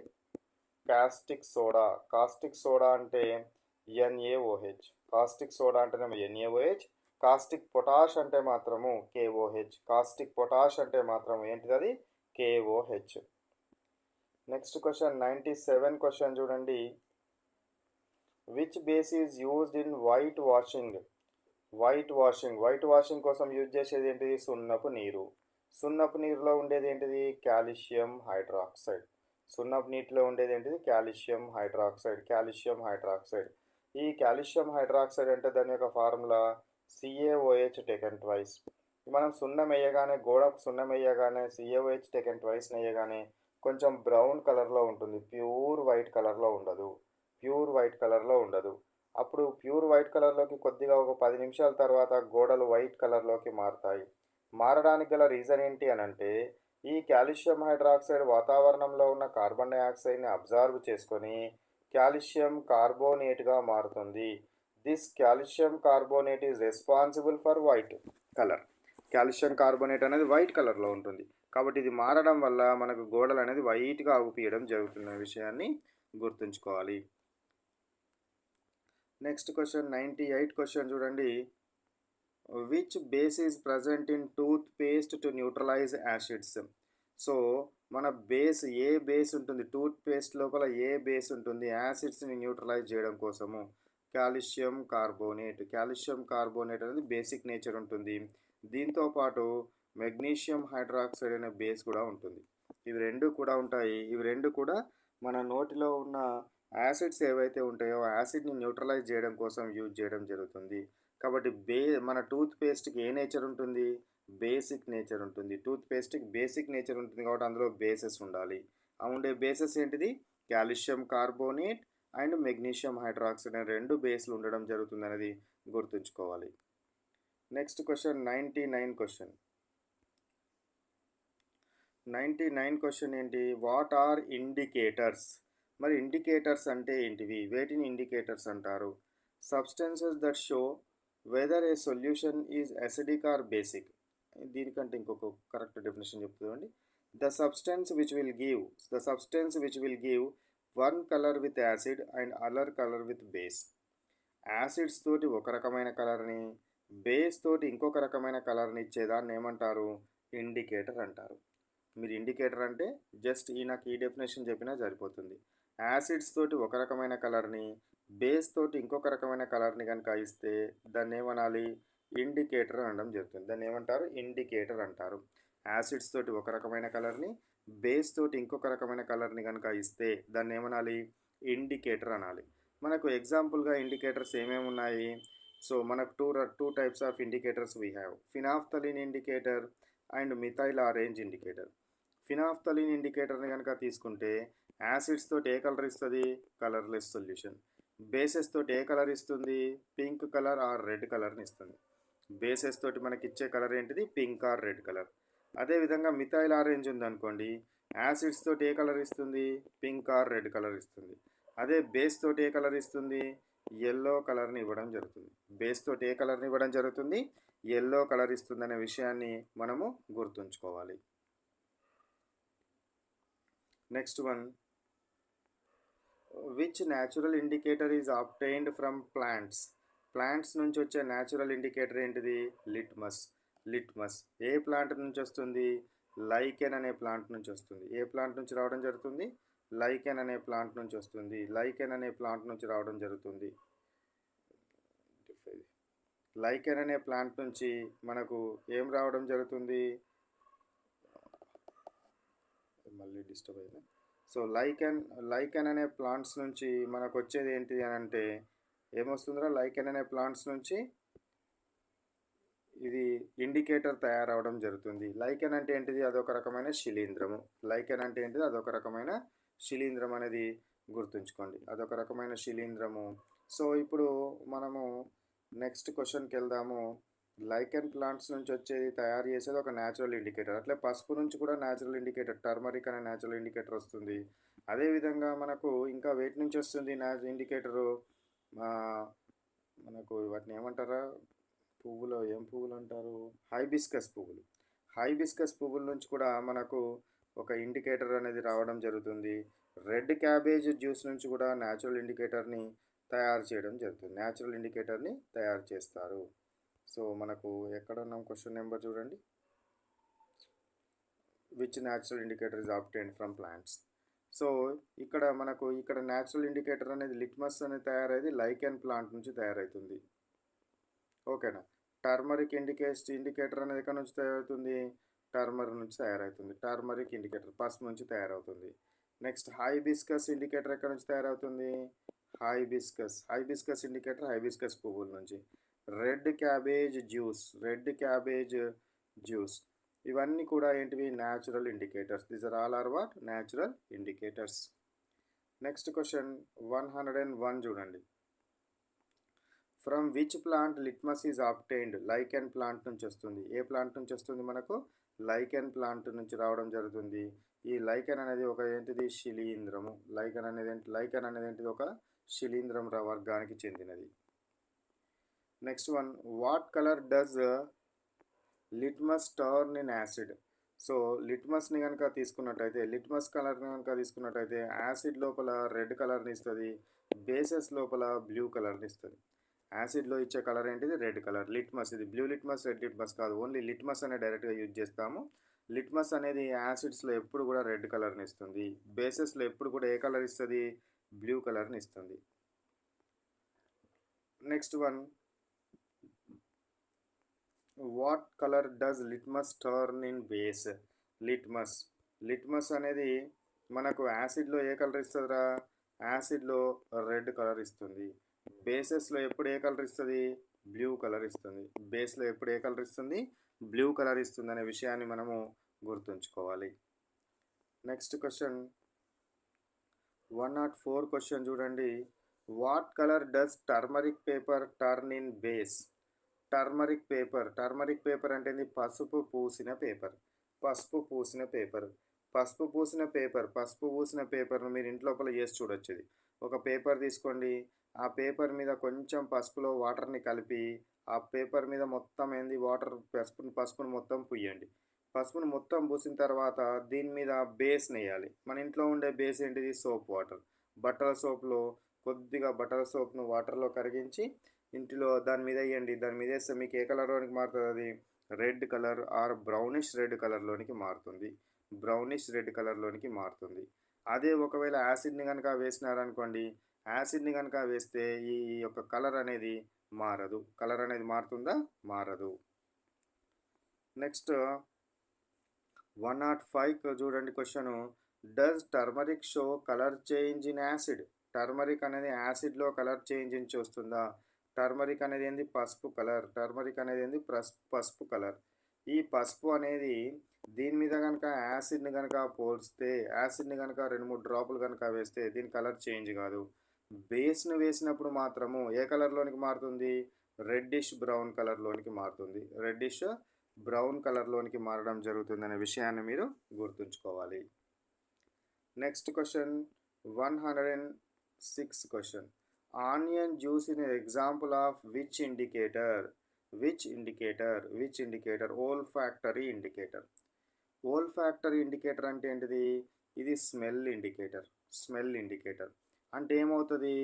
కాస్టిక్ సోడా, కాస్టిక్ సోడా అంటే NaOH, కాస్టిక్ సోడా అంటేనేమో NaOH, కాస్టిక్ పొటాష్ అంటే మాత్రము KOH, కాస్టిక్ పొటాష్ అంటే మాత్రం ఏంటిది? అది KOH. నెక్స్ట్ క్వశ్చన్ 97 క్వశ్చన్ చూడండి. Which base is used in white washing? White washing, white washing కోసం యూజ్ చేసేది ఏంటిది? సున్నపు నీరు. సున్నపు నీరులో ఉండేది ఏంటిది? Calcium hydroxide. సున్నపు నీటిలో ఉండేది ఏంటిది? Calcium hydroxide, calcium hydroxide. ఈ కాల్షియం హైడ్రాక్సైడ్ అంటే దాని యొక్క ఫార్ములా CaOH టేకెన్ ట్వైస్. మనం సున్నం వేయగానే, గోడకు సున్నం వేయగానే CaOH టేకెన్ ట్వైస్ వేయగానే కొంచెం బ్రౌన్ కలర్లో ఉంటుంది, ప్యూర్ వైట్ కలర్లో ఉండదు, ప్యూర్ వైట్ కలర్లో ఉండదు. అప్పుడు ప్యూర్ వైట్ కలర్లోకి కొద్దిగా ఒక 10 నిమిషాల తర్వాత గోడలు వైట్ కలర్లోకి మారుతాయి. మారడానికి గల రీజన్ ఏంటి అని అంటే, ఈ కాల్షియం హైడ్రాక్సైడ్ వాతావరణంలో ఉన్న కార్బన్ డైఆక్సైడ్ని అబ్జర్వ్ చేసుకొని కాల్షియం కార్బోనేట్గా మారుతుంది. This calcium carbonate is responsible for white colour. Calcium carbonate అనేది వైట్ కలర్లో ఉంటుంది. కాబట్టి ఇది మారడం వల్ల మనకు గోడలు అనేది వైట్గా అవుపియడం జరుగుతున్న విషయాన్ని గుర్తుంచుకోవాలి. నెక్స్ట్ క్వశ్చన్ 98 క్వశ్చన్ చూడండి. Which base is present in toothpaste to neutralize acids? So మన బేస్, ఏ బేస్ ఉంటుంది టూత్ పేస్ట్ లోపల? ఏ బేస్ ఉంటుంది యాసిడ్స్ని న్యూట్రలైజ్ చేయడం కోసము? Calcium carbonate. కాల్షియం కార్బోనేట్ అనేది బేసిక్ నేచర్ ఉంటుంది. దీంతోపాటు మెగ్నీషియం హైడ్రాక్సైడ్ అనే బేస్ కూడా ఉంటుంది. ఇవి రెండు కూడా ఉంటాయి. ఇవి రెండు కూడా మన నోటిలో ఉన్న యాసిడ్స్ ఏవైతే ఉంటాయో యాసిడ్ని న్యూట్రలైజ్ చేయడం కోసం యూజ్ చేయడం జరుగుతుంది. కాబట్టి మన టూత్ పేస్ట్కి ఏ నేచర్ ఉంటుంది? బేసిక్ నేచర్ ఉంటుంది. టూత్ పేస్ట్కి బేసిక్ నేచర్ ఉంటుంది కాబట్టి అందులో బేసెస్ ఉండాలి. ఆ ఉండే బేసెస్ ఏంటిది? Calcium carbonate and magnesium hydroxide అనే రెండు బేస్లు ఉండడం జరుగుతుంది అనేది గుర్తుంచుకోవాలి. Next question 99 question. 99 క్వశ్చన్ ఏంటి? What are indicators? మరి ఇండికేటర్స్ అంటే ఏంటివి? వేటిని ఇండికేటర్స్ అంటారు? Substances that show whether a solution is acidic or basic. దీనికంటే ఇంకొక కరెక్ట్ డెఫినేషన్ చెప్తుందండి. The substance which will give one colour with acid and other colour with base. Acids తోటి ఒక రకమైన కలర్ని, బేస్ తోటి ఇంకొక రకమైన కలర్ని ఇచ్చేదాన్ని ఏమంటారు? ఇండికేటర్ అంటారు. మీరు ఇండికేటర్ అంటే జస్ట్ నాకు ఈ డెఫినేషన్ చెప్పినా సరిపోతుంది. యాసిడ్స్ తోటి ఒక రకమైన కలర్ని, బేస్ తోటి ఇంకొక రకమైన కలర్ని కనుక ఇస్తే దాన్ని ఏమనాలి? ఇండికేటర్ అనడం జరుగుతుంది. దాన్ని ఏమంటారు? ఇండికేటర్ అంటారు. యాసిడ్స్ తోటి ఒక రకమైన కలర్ని, బేస్ తోటి ఇంకొక రకమైన కలర్ని కనుక ఇస్తే దాన్ని ఏమనాలి? ఇండికేటర్ అనాలి. మనకు ఎగ్జాంపుల్గా ఇండికేటర్స్ ఏమేమి ఉన్నాయి? సో మనకు two types of indicators we have. Phenolphthalein indicator and methyl orange indicator. Phenolphthalein ఇండికేటర్ని కనుక తీసుకుంటే యాసిడ్స్ తోటి ఏ కలర్ ఇస్తుంది? Colourless solution. బేసెస్ తోటి ఏ కలర్ ఇస్తుంది? పింక్ కలర్ ఆర్ రెడ్ కలర్ని ఇస్తుంది. బేసెస్ తోటి మనకి ఇచ్చే కలర్ ఏంటిది? Pink or red colour. అదేవిధంగా మిథైల్ ఆరెంజ్ ఉందనుకోండి, యాసిడ్స్ తోటి ఏ కలర్ ఇస్తుంది? పింక్ ఆర్ రెడ్ కలర్ ఇస్తుంది. అదే బేస్ తోటి ఏ కలర్ ఇస్తుంది? ఎల్లో కలర్ని ఇవ్వడం జరుగుతుంది. బేస్ తోటి ఏ కలర్ని ఇవ్వడం జరుగుతుంది? ఎల్లో కలర్ ఇస్తుందనే విషయాన్ని మనము గుర్తుంచుకోవాలి. Next one, which natural indicator is obtained from plants? Plants నుంచి వచ్చే న్యాచురల్ ఇండికేటర్ ఏంటిది? లిట్మస్. లిట్మస్ ఏ ప్లాంట్ నుంచి వస్తుంది? లైకెన్ అనే ప్లాంట్ నుంచి వస్తుంది. ఏ ప్లాంట్ నుంచి రావడం జరుగుతుంది? లైకెన్ అనే ప్లాంట్ నుంచి వస్తుంది. లైకెన్ అనే ప్లాంట్ నుంచి రావడం జరుగుతుంది. లైకెన్ అనే ప్లాంట్ నుంచి మనకు ఏం రావడం జరుగుతుంది? మళ్ళీ డిస్టర్బ్ అయింది. సో లైకెన్ అనే ప్లాంట్స్ నుంచి మనకు వచ్చేది ఏంటి అని అంటే ఏమొస్తుందిరా? లైకెన్ అనే ప్లాంట్స్ నుంచి ఇది ఇండికేటర్ తయారవడం జరుగుతుంది. లైకెన్ అంటే ఏంటిది? అదొక రకమైన శిలీంధ్రము. లైకెన్ అంటే ఏంటిది? అదొక రకమైన శిలీంధ్రం అనేది గుర్తుంచుకోండి. అదొక రకమైన శిలీంధ్రము. సో, ఇప్పుడు మనము నెక్స్ట్ క్వెషన్‌కి వెళ్దాము. లైకెన్ ప్లాంట్స్ నుంచి వచ్చేది తయారు చేసేది ఒక న్యాచురల్ ఇండికేటర్. అట్లే పసుపు నుంచి కూడా న్యాచురల్ ఇండికేటర్ టర్మరిక్ అనే న్యాచురల్ ఇండికేటర్ వస్తుంది. అదేవిధంగా మనకు ఇంకా వేటి నుంచి వస్తుంది ఇండికేటరు ఆహ్, మనకు వాటిని ఏమంటారా? పువ్వులో ఏం పువ్వులంటారు? హైబిస్కస్ పువ్వులు. హైబిస్కస్ పువ్వుల నుంచి కూడా మనకు ఒక ఇండికేటర్ అనేది రావడం జరుగుతుంది. రెడ్ క్యాబేజ్ జ్యూస్ నుంచి కూడా న్యాచురల్ ఇండికేటర్‌ని తయారు చేయడం జరుగుతుంది. న్యాచురల్ ఇండికేటర్‌ని తయారు చేస్తారు. సో, మనకు ఎక్కడున్నాం క్వెషన్ నెంబర్ చూడండి. Which natural indicator is obtained from plants. So, ఇక్కడ న్యాచురల్ ఇండికేటర్ అనేది లిట్మస్ అనేది తయారయ్యేది లైకెన్ ప్లాంట్ నుంచి తయారవుతుంది. ఓకేనా? టర్మరిక్ ఇండికేటర్ అనేది ఎక్కడి నుంచి తయారవుతుంది? టర్మరిక్ నుంచి తయారవుతుంది. టర్మరిక్ ఇండికేటర్ పసుపు నుంచి తయారవుతుంది. నెక్స్ట్ హైబిస్కస్ ఇండికేటర్ ఎక్కడి నుంచి తయారవుతుంది? హైబిస్కస్ ఇండికేటర్ హైబిస్కస్ పువ్వుల నుంచి. రెడ్ క్యాబేజ్ జ్యూస్ ఇవన్నీ కూడా ఏంటివి? Natural indicators. These are all are what? Natural indicators. Next question 101 చూడండి. From which plant litmus is obtained? Lichen plant నుంచి వస్తుంది. ఏ ప్లాంట్ నుంచి వస్తుంది మనకు? లైకెన్ ప్లాంట్ నుంచి రావడం జరుగుతుంది. ఈ లైకెన్ అనేది ఒక ఏంటిది? శిలీంధ్రము. లైకెన్ అనేది ఏంటిది? ఒక శిలీంధ్రం వర్గానికి చెందినది. Next one, what colour does litmus turn in acid? So లిట్మస్ని కనుక తీసుకున్నట్టయితే లిట్మస్ కలర్ని కనుక తీసుకున్నట్టయితే యాసిడ్ లోపల రెడ్ కలర్ని ఇస్తుంది, బేసెస్ లోపల బ్లూ కలర్ని ఇస్తుంది. యాసిడ్లో ఇచ్చే కలర్ ఏంటిది? Red colour. లిట్మస్ ఇది బ్లూ లిట్మస్, రెడ్ లిట్మస్ కాదు. ఓన్లీ లిట్మస్ అనే డైరెక్ట్గా యూజ్ చేస్తాము. లిట్మస్ అనేది యాసిడ్స్లో ఎప్పుడు కూడా రెడ్ కలర్ని ఇస్తుంది. బేసెస్లో ఎప్పుడు కూడా ఏ కలర్ ఇస్తుంది? బ్లూ కలర్ని ఇస్తుంది. Next one, what colour does litmus turn in base? Litmus అనేది మనకు యాసిడ్లో ఏ కలర్ ఇస్తుందిరా? యాసిడ్లో రెడ్ కలర్ ఇస్తుంది. బేసెస్లో ఎప్పుడు ఏ కలర్ ఇస్తుంది? బ్లూ కలర్ ఇస్తుంది. బేస్లో ఎప్పుడు ఏ కలర్ ఇస్తుంది? బ్లూ కలర్ ఇస్తుంది అనే విషయాన్ని మనము గుర్తుంచుకోవాలి. నెక్స్ట్ క్వశ్చన్ 104 క్వశ్చన్ చూడండి. What colour does turmeric paper turn in base? Turmeric paper అంటే పసుపు పూసిన పేపర్ను మీరు ఇంట్లోపల చేసి చూడొచ్చు. ఇది ఒక పేపర్ తీసుకోండి. ఆ పేపర్ మీద కొంచెం పసుపులో వాటర్ని కలిపి ఆ పేపర్ మీద మొత్తం పసుపును మొత్తం పుయ్యండి. పసుపును మొత్తం పూసిన తర్వాత దీని మీద బేస్ వేయాలి. మన ఇంట్లో ఉండే బేస్ ఏంటిది? Soap water. కొద్దిగా బట్టల సోప్ను వాటర్లో కరిగించి ఇంటిలో దాని మీద వేయండి. దాని మీద వేస్తే మీకు ఏ కలర్లోనికి మారుతుంది? అది red colour or brownish red కలర్లోనికి మారుతుంది. అదే ఒకవేళ యాసిడ్ని కనుక వేసినారనుకోండి, యాసిడ్ని కనుక వేస్తే ఈ యొక్క కలర్ అనేది మారదు. కలర్ అనేది మారుతుందా? మారదు. నెక్స్ట్ 105 చూడండి question. Does turmeric show colour change in acid? Turmeric అనేది యాసిడ్లో కలర్ చేంజ్ వస్తుందా? టర్మరిక్ అనేది ఏంది? పసుపు కలర్. ఈ పసుపు అనేది దీని మీద కనుక యాసిడ్ని కనుక పోల్స్తే, యాసిడ్ని కనుక 2-3 డ్రాపులు కనుక వేస్తే దీని కలర్ చేంజ్ కాదు. బేస్ను వేసినప్పుడు మాత్రము ఏ కలర్లోనికి మారుతుంది? రెడ్డిష్ బ్రౌన్ కలర్లోనికి మారడం జరుగుతుందనే విషయాన్ని మీరు గుర్తుంచుకోవాలి. Next question 106 question. Onion juice in example of which indicator? Olfactory indicator అంటే ఏంటిది? ఇది స్మెల్ ఇండికేటర్. అంటే ఏమవుతుంది?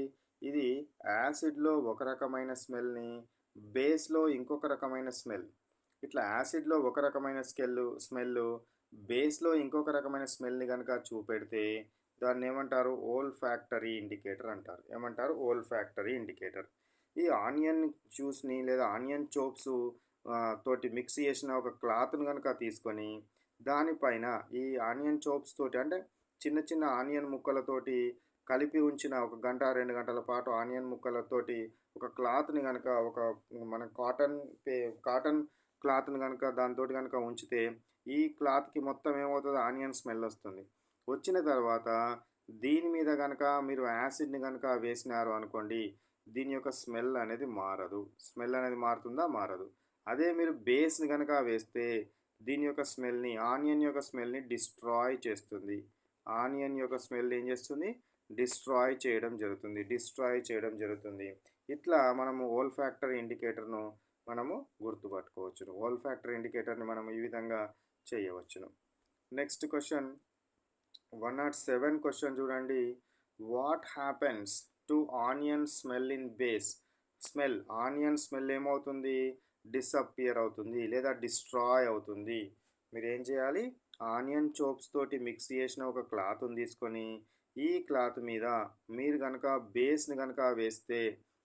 ఇది యాసిడ్లో ఒక రకమైన స్మెల్ని, బేస్లో ఇంకొక రకమైన స్మెల్, ఇట్లా యాసిడ్లో ఒక రకమైన స్మెల్, బేస్లో ఇంకొక రకమైన స్మెల్ని కనుక చూపెడితే దాన్ని ఏమంటారు? ఓల్ఫాక్టరీ ఇండికేటర్ అంటారు. ఈ ఆనియన్ జ్యూస్ని లేదా ఆనియన్ చోప్స్ తోటి మిక్స్ చేసిన ఒక క్లాత్ను కనుక తీసుకొని దానిపైన ఈ ఆనియన్ చోప్స్ తోటి, అంటే చిన్న చిన్న ఆనియన్ ముక్కలతోటి కలిపి ఉంచిన 1 గంట 2 గంటల పాటు ఆనియన్ ముక్కలతోటి ఒక క్లాత్ని కనుక మన కాటన్ క్లాత్ని కనుక దాంతో కనుక ఉంచితే ఈ క్లాత్కి మొత్తం ఏమవుతుంది? ఆనియన్ స్మెల్ వస్తుంది. వచ్చిన తర్వాత దీని మీద కనుక మీరు యాసిడ్‌ని గనుక వేసినారు అనుకోండి, దీని యొక్క స్మెల్ అనేది మారదు. స్మెల్ అనేది మారుతుందా? మారదు. అదే మీరు బేస్‌ని గనక వేస్తే దీని యొక్క స్మెల్‌ని ఆనియన్ యొక్క స్మెల్‌ని డిస్ట్రాయ్ చేస్తుంది. ఆనియన్ యొక్క స్మెల్ ఏం చేస్తుంది? డిస్ట్రాయ్ చేయడం జరుగుతుంది. డిస్ట్రాయ్ చేయడం జరుగుతుంది. ఇట్లా మనము ఓల్ఫాక్టరీ ఇండికేటర్‌ను మనము గుర్తుపట్టుకోవచ్చును. ఓల్ఫాక్టరీ ఇండికేటర్‌ని మనం ఈ విధంగా చేయవచ్చును. నెక్స్ట్ క్వెషన్ 107 క్వెషన్ చూడండి. What happens to onion smell in base? Smell onion smell ఏమవుతుంది? డిసప్పియర్ అవుతుంది లేదా డిస్ట్రాయ్ అవుతుంది. మీరు ఏం చేయాలి? ఆనియన్ చోప్స్ తోటి మిక్స్ చేసిన ఒక క్లాత్‌ని తీసుకొని ఈ క్లాత్ మీద మీరు గనక బేస్‌ని గనక వేస్తే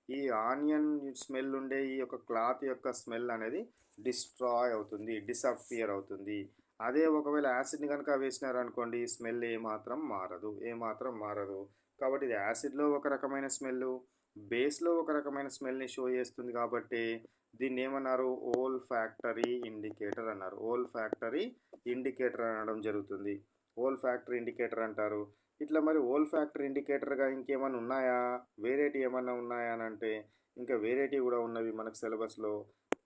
ఈ ఆనియన్ స్మెల్ ఉండే ఈ యొక్క క్లాత్ యొక్క స్మెల్ అనేది డిస్ట్రాయ్ అవుతుంది. డిసప్పియర్ అవుతుంది. అదే ఒకవేళ యాసిడ్‌ని గనుక వేసినారనుకోండి స్మెల్ ఏమాత్రం మారదు. ఏమాత్రం మారదు. కాబట్టి ఇది యాసిడ్‌లో ఒక రకమైన స్మెల్లు, బేస్‌లో ఒక రకమైన స్మెల్‌ని షో చేస్తుంది కాబట్టి దీన్నేమన్నారు? ఓల్ఫాక్టరీ ఇండికేటర్ అన్నారు. ఓల్ఫాక్టరీ ఇండికేటర్ అనడం జరుగుతుంది. ఓల్ఫాక్టరీ ఇండికేటర్ అంటారు. ఇట్లా మరి ఓల్ఫాక్టరీ ఇండికేటర్‌గా ఇంకేమన్నా ఉన్నాయా? వేరేటివి ఏమన్నా ఉన్నాయా అనంటే ఇంకా వేరేటివి కూడా ఉన్నవి మనకు సిలబస్‌లో.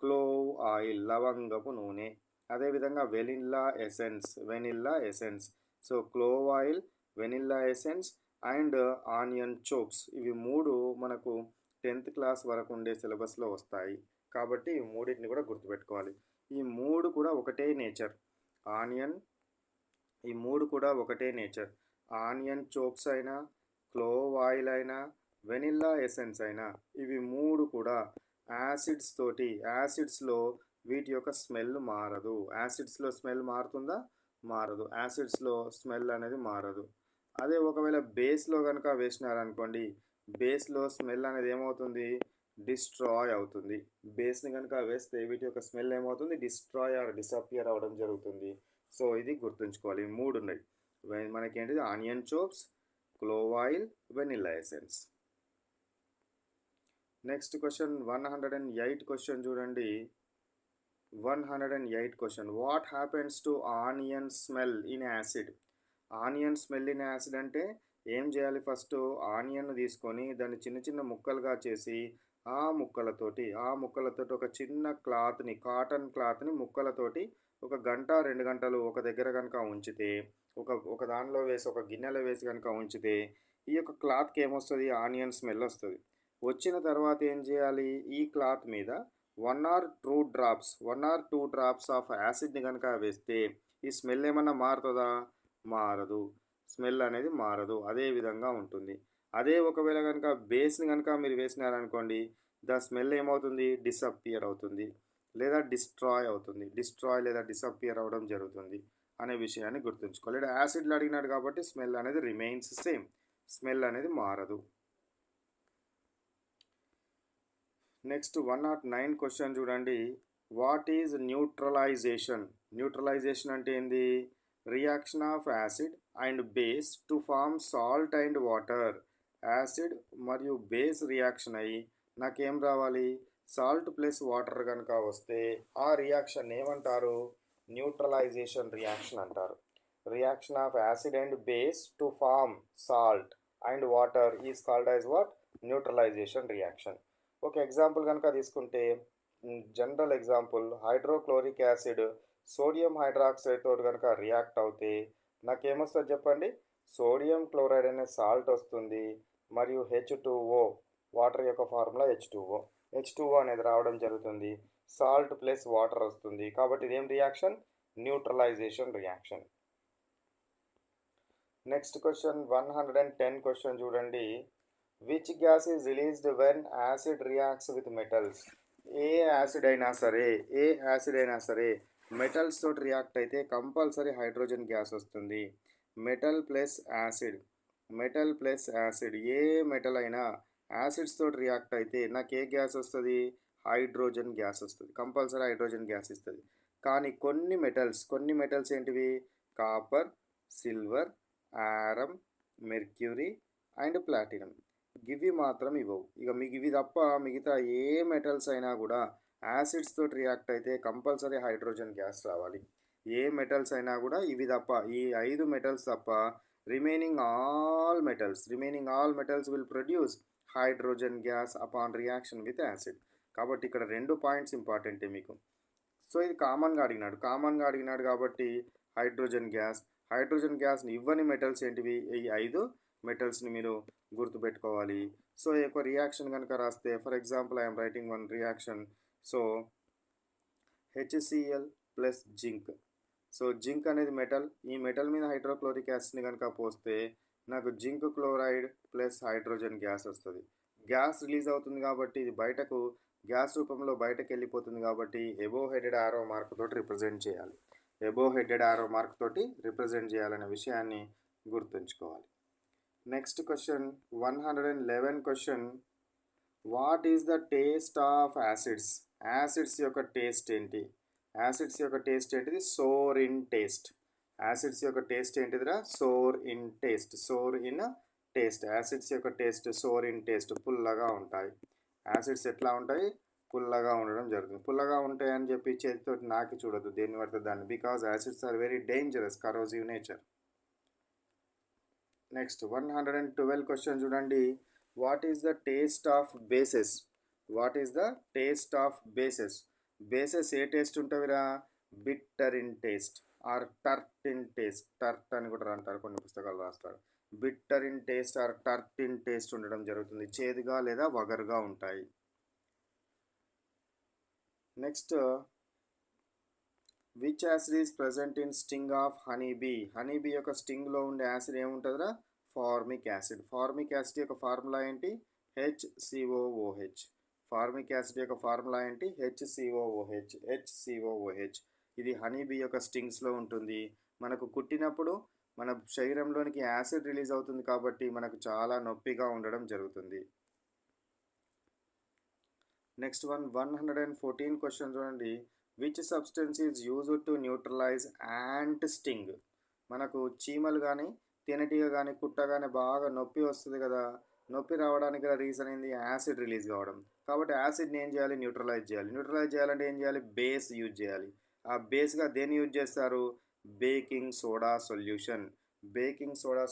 క్లోవ్ ఆయిల్ లవంగపు నూనె. అదేవిధంగా vanilla essence. So clove oil, vanilla essence and onion chops ఇవి 3 మనకు 10th క్లాస్ వరకు ఉండే సిలబస్‌లో వస్తాయి. కాబట్టి ఈ మూడిటిని కూడా గుర్తుపెట్టుకోవాలి. ఈ 3 కూడా ఒకటే నేచర్. ఆనియన్ ఈ 3 కూడా ఒకటే నేచర్. ఆనియన్ చోప్స్ అయినా, క్లోవ్ ఆయిల్ అయినా, వెనిల్లా ఎసెన్స్ అయినా ఇవి 3 కూడా యాసిడ్స్‌లో వీటి యొక్క స్మెల్ మారదు. యాసిడ్స్‌లో స్మెల్ మారుతుందా? మారదు. యాసిడ్స్‌లో స్మెల్ అనేది మారదు. అదే ఒకవేళ బేస్‌లో గనుక వేసినారనుకోండి, బేస్‌లో స్మెల్ అనేది ఏమవుతుంది? డిస్ట్రాయ్ అవుతుంది. బేస్‌ని గనుక వేస్తే వీటి యొక్క స్మెల్ ఏమవుతుంది? డిస్ట్రాయ్ ఆర్ డిసపియర్ అవ్వడం జరుగుతుంది. సో, ఇది గుర్తుంచుకోవాలి. 3 ఉన్నాయి. మనకేంటిది onion chops, clove oil, vanilla essence. Next question 108 question చూడండి. 108 question. What happens to onion smell in acid? Onion smell in acid అంటే ఏం చేయాలి? ఫస్ట్ ఆనియన్ తీసుకొని దాన్ని చిన్న చిన్న ముక్కలుగా చేసి ఆ ముక్కలతోటి ఒక చిన్న క్లాత్‌ని కాటన్ క్లాత్‌ని ముక్కలతోటి ఒక గంట, 2 గంటలు ఒక దగ్గర గనుక ఉంచితే ఒక ఒక దానిలో వేసి ఒక గిన్నెలో వేసి గనుక ఉంచితే ఈ యొక్క క్లాత్‌కి ఏమొస్తది? ఆనియన్ స్మెల్ వస్తది. వచ్చిన తర్వాత ఏం చేయాలి? ఈ క్లాత్ మీద 1 ఆర్ 2 డ్రాప్స్ ఆఫ్ యాసిడ్‌ని గనుక వేస్తే ఈ స్మెల్ ఏమన్నా మారుతదా? మారదు. స్మెల్ అనేది మారదు. అదే విధంగా ఉంటుంది. అదే ఒకవేళ గనుక బేస్‌ని గనుక మీరు వేసినారనుకోండి, ద స్మెల్ ఏమవుతుంది? డిసప్పియర్ అవుతుంది. లేదా డిస్ట్రాయ్ అవుతుంది. డిస్ట్రాయ్ లేదా డిసప్పియర్ అవ్వడం జరుగుతుంది అనే విషయాన్ని గుర్తుంచుకోవాలి. ఈడ యాసిడ్‌లో అడిగినాడు కాబట్టి స్మెల్ అనేది రిమైన్స్ సేమ్. స్మెల్ అనేది మారదు. నెక్స్ట్ 109 క్వెషన్ చూడండి. What is neutralization? న్యూట్రలైజేషన్ అంటే ఏంది? Reaction of acid and base to form salt and water. Acid మరియు బేస్ రియాక్షన్ అయ్యి నాకేం రావాలి? సాల్ట్ ప్లస్ వాటర్ కనుక వస్తే ఆ రియాక్షన్ ఏమంటారు? న్యూట్రలైజేషన్ రియాక్షన్ అంటారు. Reaction of acid and base to form salt and water is called as what? Neutralization reaction. ఒక ఎగ్జాంపుల్ కనుక తీసుకుంటే general example hydrochloric acid sodium hydroxide తోటి కనుక రియాక్ట్ అవుతే నాకేమొస్తుంది చెప్పండి? సోడియం క్లోరైడ్ అనే సాల్ట్ వస్తుంది మరియు H2O వాటర్ యొక్క ఫార్ములా H2O అనేది రావడం జరుగుతుంది. సాల్ట్ ప్లస్ వాటర్ వస్తుంది. కాబట్టి ఇదేం reaction? Neutralisation reaction. Next question 110 question చూడండి. Which gas is released when acid reacts with metals? ఏ యాసిడ్ అయినా సరే మెటల్స్ తోటి రియాక్ట్ అయితే కంపల్సరీ హైడ్రోజన్ గ్యాస్ వస్తుంది. మెటల్ ప్లస్ యాసిడ్ ఏ మెటల్ అయినా యాసిడ్స్ తోటి రియాక్ట్ అయితే నాకు ఏ గ్యాస్ వస్తుంది? హైడ్రోజన్ గ్యాస్ వస్తుంది. కంపల్సరీ హైడ్రోజన్ గ్యాస్ ఇస్తుంది. కానీ కొన్ని మెటల్స్ ఏంటివి? Copper, silver, aurum, mercury and platinum. గివి మాత్రం ఇవ్వవు. ఇక మీకు ఇవి తప్ప మిగతా ఏ మెటల్స్ అయినా కూడా యాసిడ్స్ తోటి రియాక్ట్ అయితే కంపల్సరీ హైడ్రోజన్ గ్యాస్ రావాలి. ఏ మెటల్స్ అయినా కూడా ఇవి తప్ప ఈ 5 మెటల్స్ తప్ప remaining all metals will produce hydrogen gas upon reaction with acid. కాబట్టి ఇక్కడ రెండు పాయింట్స్ ఇంపార్టెంటే మీకు. సో ఇది కామన్గా అడిగినాడు కాబట్టి హైడ్రోజన్ గ్యాస్ని ఇవ్వని మెటల్స్ ఏంటివి, ఈ 5 మెటల్స్ని మీరు గుర్తుపెట్టుకోవాలి. సో ఈ యొక్క రియాక్షన్ కనుక రాస్తే, for example I'm writing one reaction. So HCl plus zinc. So zinc అనేది మెటల్, ఈ మెటల్ మీద హైడ్రోక్లోరిక్ యాసిడ్ని కనుక పోస్తే నాకు zinc chloride plus hydrogen gas వస్తుంది. గ్యాస్ రిలీజ్ అవుతుంది కాబట్టి ఇది బయటకు గ్యాస్ రూపంలో బయటకు వెళ్ళిపోతుంది కాబట్టి ఎబో హెడెడ్ ఆరో మార్క్ తోటి రిప్రజెంట్ చేయాలనే విషయాన్ని గుర్తుంచుకోవాలి. Next question 111 question. What is the taste of acids? Acids యొక్క టేస్ట్ ఏంటి? యాసిడ్స్ యొక్క టేస్ట్ ఏంటిది? Sour in taste. యాసిడ్స్ యొక్క టేస్ట్ ఏంటిదిరా? Sour in taste. యాసిడ్స్ యొక్క టేస్ట్ సోర్ ఇన్ టేస్ట్, పుల్లగా ఉంటాయి. యాసిడ్స్ ఎట్లా ఉంటాయి? పుల్లగా ఉండడం జరుగుతుంది. పుల్లగా ఉంటాయి అని చెప్పి చేతితో నాకి చూడొద్దు దేన్ని పడితే దాన్ని, because acids are very dangerous, corrosive nature. Next 112 question చూడండి. What is the taste of bases? Bases ఏ టేస్ట్ ఉంటుందిరా? Bitter in taste or tart in taste. Tart అని కూడా అంటారు, కొన్ని పుస్తకాలు రాస్తారు. Bitter in taste or tart in taste ఉండడం జరుగుతుంది, చేదుగా లేదా వగరుగా ఉంటాయి. Next, which acid is present in sting of honeybee? Honeybee యొక్క స్టింగ్లో ఉండే యాసిడ్ ఏముంటుందిరా? Formic acid. ఫార్మిక్ యాసిడ్ యొక్క ఫార్ములా ఏంటి? HCOOH. ఫార్మిక్ యాసిడ్ యొక్క ఫార్ములా ఏంటి? HCOOH. ఇది హనీబీ యొక్క స్టింగ్స్లో ఉంటుంది. మనకు కుట్టినప్పుడు మన శరీరంలోనికి యాసిడ్ రిలీజ్ అవుతుంది కాబట్టి మనకు చాలా నొప్పిగా ఉండడం జరుగుతుంది. నెక్స్ట్ 114 క్వశ్చన్ చూడండి. Which substance is used to neutralize ant sting? మనకు చీమలు కానీ తేనెటీగ కానీ కుట్టగానే బాగా నొప్పి వస్తుంది కదా, నొప్పి రావడానికి గల రీజన్ ఏంది? యాసిడ్ రిలీజ్ కావడం. కాబట్టి యాసిడ్ని ఏం చేయాలి? న్యూట్రలైజ్ చేయాలంటే ఏం చేయాలి? బేస్ యూజ్ చేయాలి. ఆ బేస్గా దేన్ని యూజ్ చేస్తారు? బేకింగ్ సోడా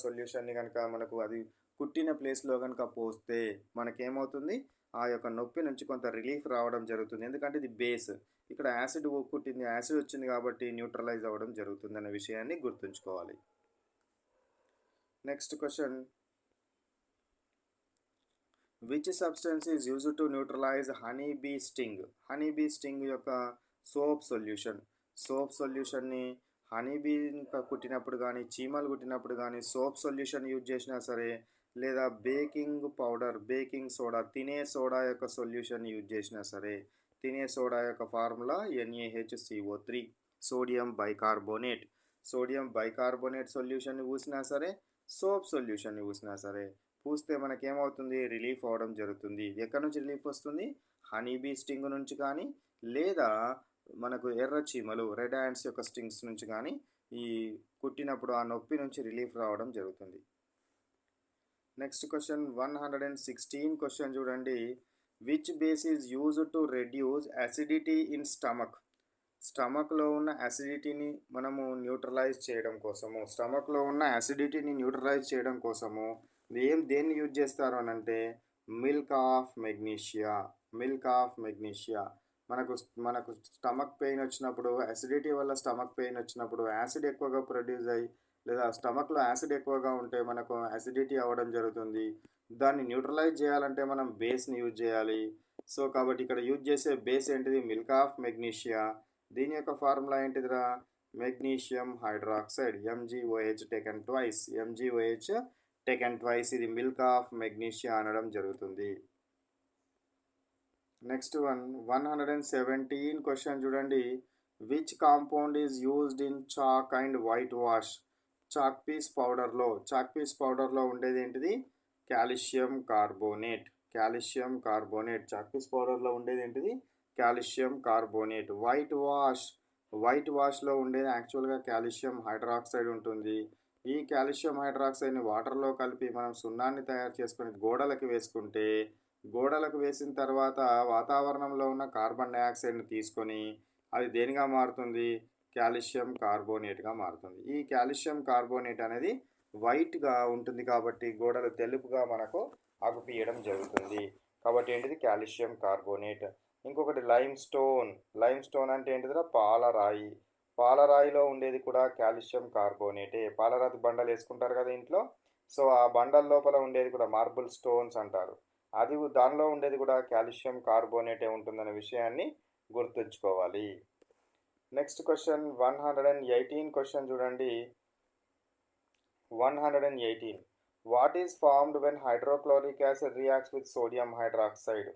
సొల్యూషన్ని కనుక మనకు అది కుట్టిన ప్లేస్లో కనుక పోస్తే మనకేమవుతుంది? ఆ యొక్క నొప్పి నుంచి కొంత రిలీఫ్ రావడం జరుగుతుంది. ఎందుకంటే ఇది బేస్, ఇక్కడ యాసిడ్ కుట్టింది, యాసిడ్ వచ్చింది కాబట్టి న్యూట్రలైజ్ అవ్వడం జరుగుతుంది అనే విషయాన్ని గుర్తుంచుకోవాలి. Next question. Which substance is used to neutralize honeybee sting? Honeybee sting యొక్క సోప్ సొల్యూషన్ని హనీబీ కుట్టినప్పుడు కానీ చీమలు కుట్టినప్పుడు కానీ సోప్ సొల్యూషన్ యూజ్ చేసినా సరే, లేదా బేకింగ్ పౌడర్, బేకింగ్ సోడా, తినే సోడా యొక్క సొల్యూషన్ యూజ్ చేసినా సరే, తినే సోడా యొక్క ఫార్ములా NaHCO3, సోడియం బైకార్బోనేట్ సొల్యూషన్ని పూసినా సరే, సోప్ సొల్యూషన్ని పూసినా సరే, పూస్తే మనకేమవుతుంది? రిలీఫ్ అవ్వడం జరుగుతుంది. ఎక్కడి నుంచి రిలీఫ్ వస్తుంది? హనీబీ స్టింగ్ నుంచి కానీ, లేదా మనకు ఎర్ర చీమలు, రెడ్ యాంట్స్ యొక్క స్టింగ్స్ నుంచి కానీ ఈ కుట్టినప్పుడు ఆ నొప్పి నుంచి రిలీఫ్ రావడం జరుగుతుంది. నెక్స్ట్ క్వశ్చన్ 116 క్వశ్చన్ చూడండి. Which base is used to reduce acidity in స్టమక్లో ఉన్న యాసిడిటీని మనము న్యూట్రలైజ్ చేయడం కోసము దేన్ని యూజ్ చేస్తారు అని అంటే మిల్క్ ఆఫ్ మెగ్నీషియా. మనకు స్టమక్ పెయిన్ వచ్చినప్పుడు, అసిడిటీ వల్ల స్టమక్ పెయిన్ వచ్చినప్పుడు యాసిడ్ ఎక్కువగా ప్రొడ్యూస్ అయ్యి, లేదా స్టమక్లో యాసిడ్ ఎక్కువగా ఉంటే మనకు అసిడిటీ అవ్వడం జరుగుతుంది. దాన్ని న్యూట్రలైజ్ చేయాలంటే మనం బేస్ని యూజ్ చేయాలి. సో కాబట్టి ఇక్కడ యూజ్ చేసే బేస్ ఏంటిది? Milk of magnesia. దీని యొక్క ఫార్ములా ఏంటిదిరా? Magnesium hydroxide, MgOH taken twice. ఇది మిల్క్ ఆఫ్ మెగ్నీషియా అనడం జరుగుతుంది. నెక్స్ట్ 117 క్వశ్చన్ చూడండి. Which compound is used in chalk and whitewash? Chalk piece పౌడర్లో ఉండేది ఏంటిది? Calcium carbonate. చాక్ పీస్ పౌడర్లో ఉండేది ఏంటిది? Calcium carbonate. వైట్ వాష్లో ఉండేది యాక్చువల్గా కాల్షియం హైడ్రాక్సైడ్ ఉంటుంది. ఈ కాల్షియం హైడ్రాక్సైడ్ని వాటర్లో కలిపి మనం సున్నాన్ని తయారు చేసుకొని గోడలకు వేసిన తర్వాత వాతావరణంలో ఉన్న కార్బన్ డైఆక్సైడ్ని తీసుకొని అది దేనిగా మారుతుంది? కాల్షియం కార్బోనేట్గా మారుతుంది. ఈ కాల్షియం కార్బోనేట్ అనేది వైట్గా ఉంటుంది కాబట్టి గోడలు తెలుపుగా మనకు అగుపియడం జరుగుతుంది. కాబట్టి ఏంటిది కాల్షియం కార్బోనేట్. ఇంకొకటి లైమ్ స్టోన్. లైమ్ స్టోన్ అంటే ఏంటిదిరా పాలరాయి. పాలరాయిలో ఉండేది కూడా కాల్షియం కార్బోనేటే. పాలరాతి బండలు వేసుకుంటారు కదా ఇంట్లో. సో ఆ బండల లోపల ఉండేది కూడా మార్బుల్ స్టోన్స్ అంటారు. అది దానిలో ఉండేది కూడా కాల్షియం కార్బోనేటే ఉంటుందనే విషయాన్ని గుర్తుంచుకోవాలి. నెక్స్ట్ క్వశ్చన్ 118 క్వశ్చన్ చూడండి. 118. What is formed when hydrochloric acid reacts with sodium hydroxide?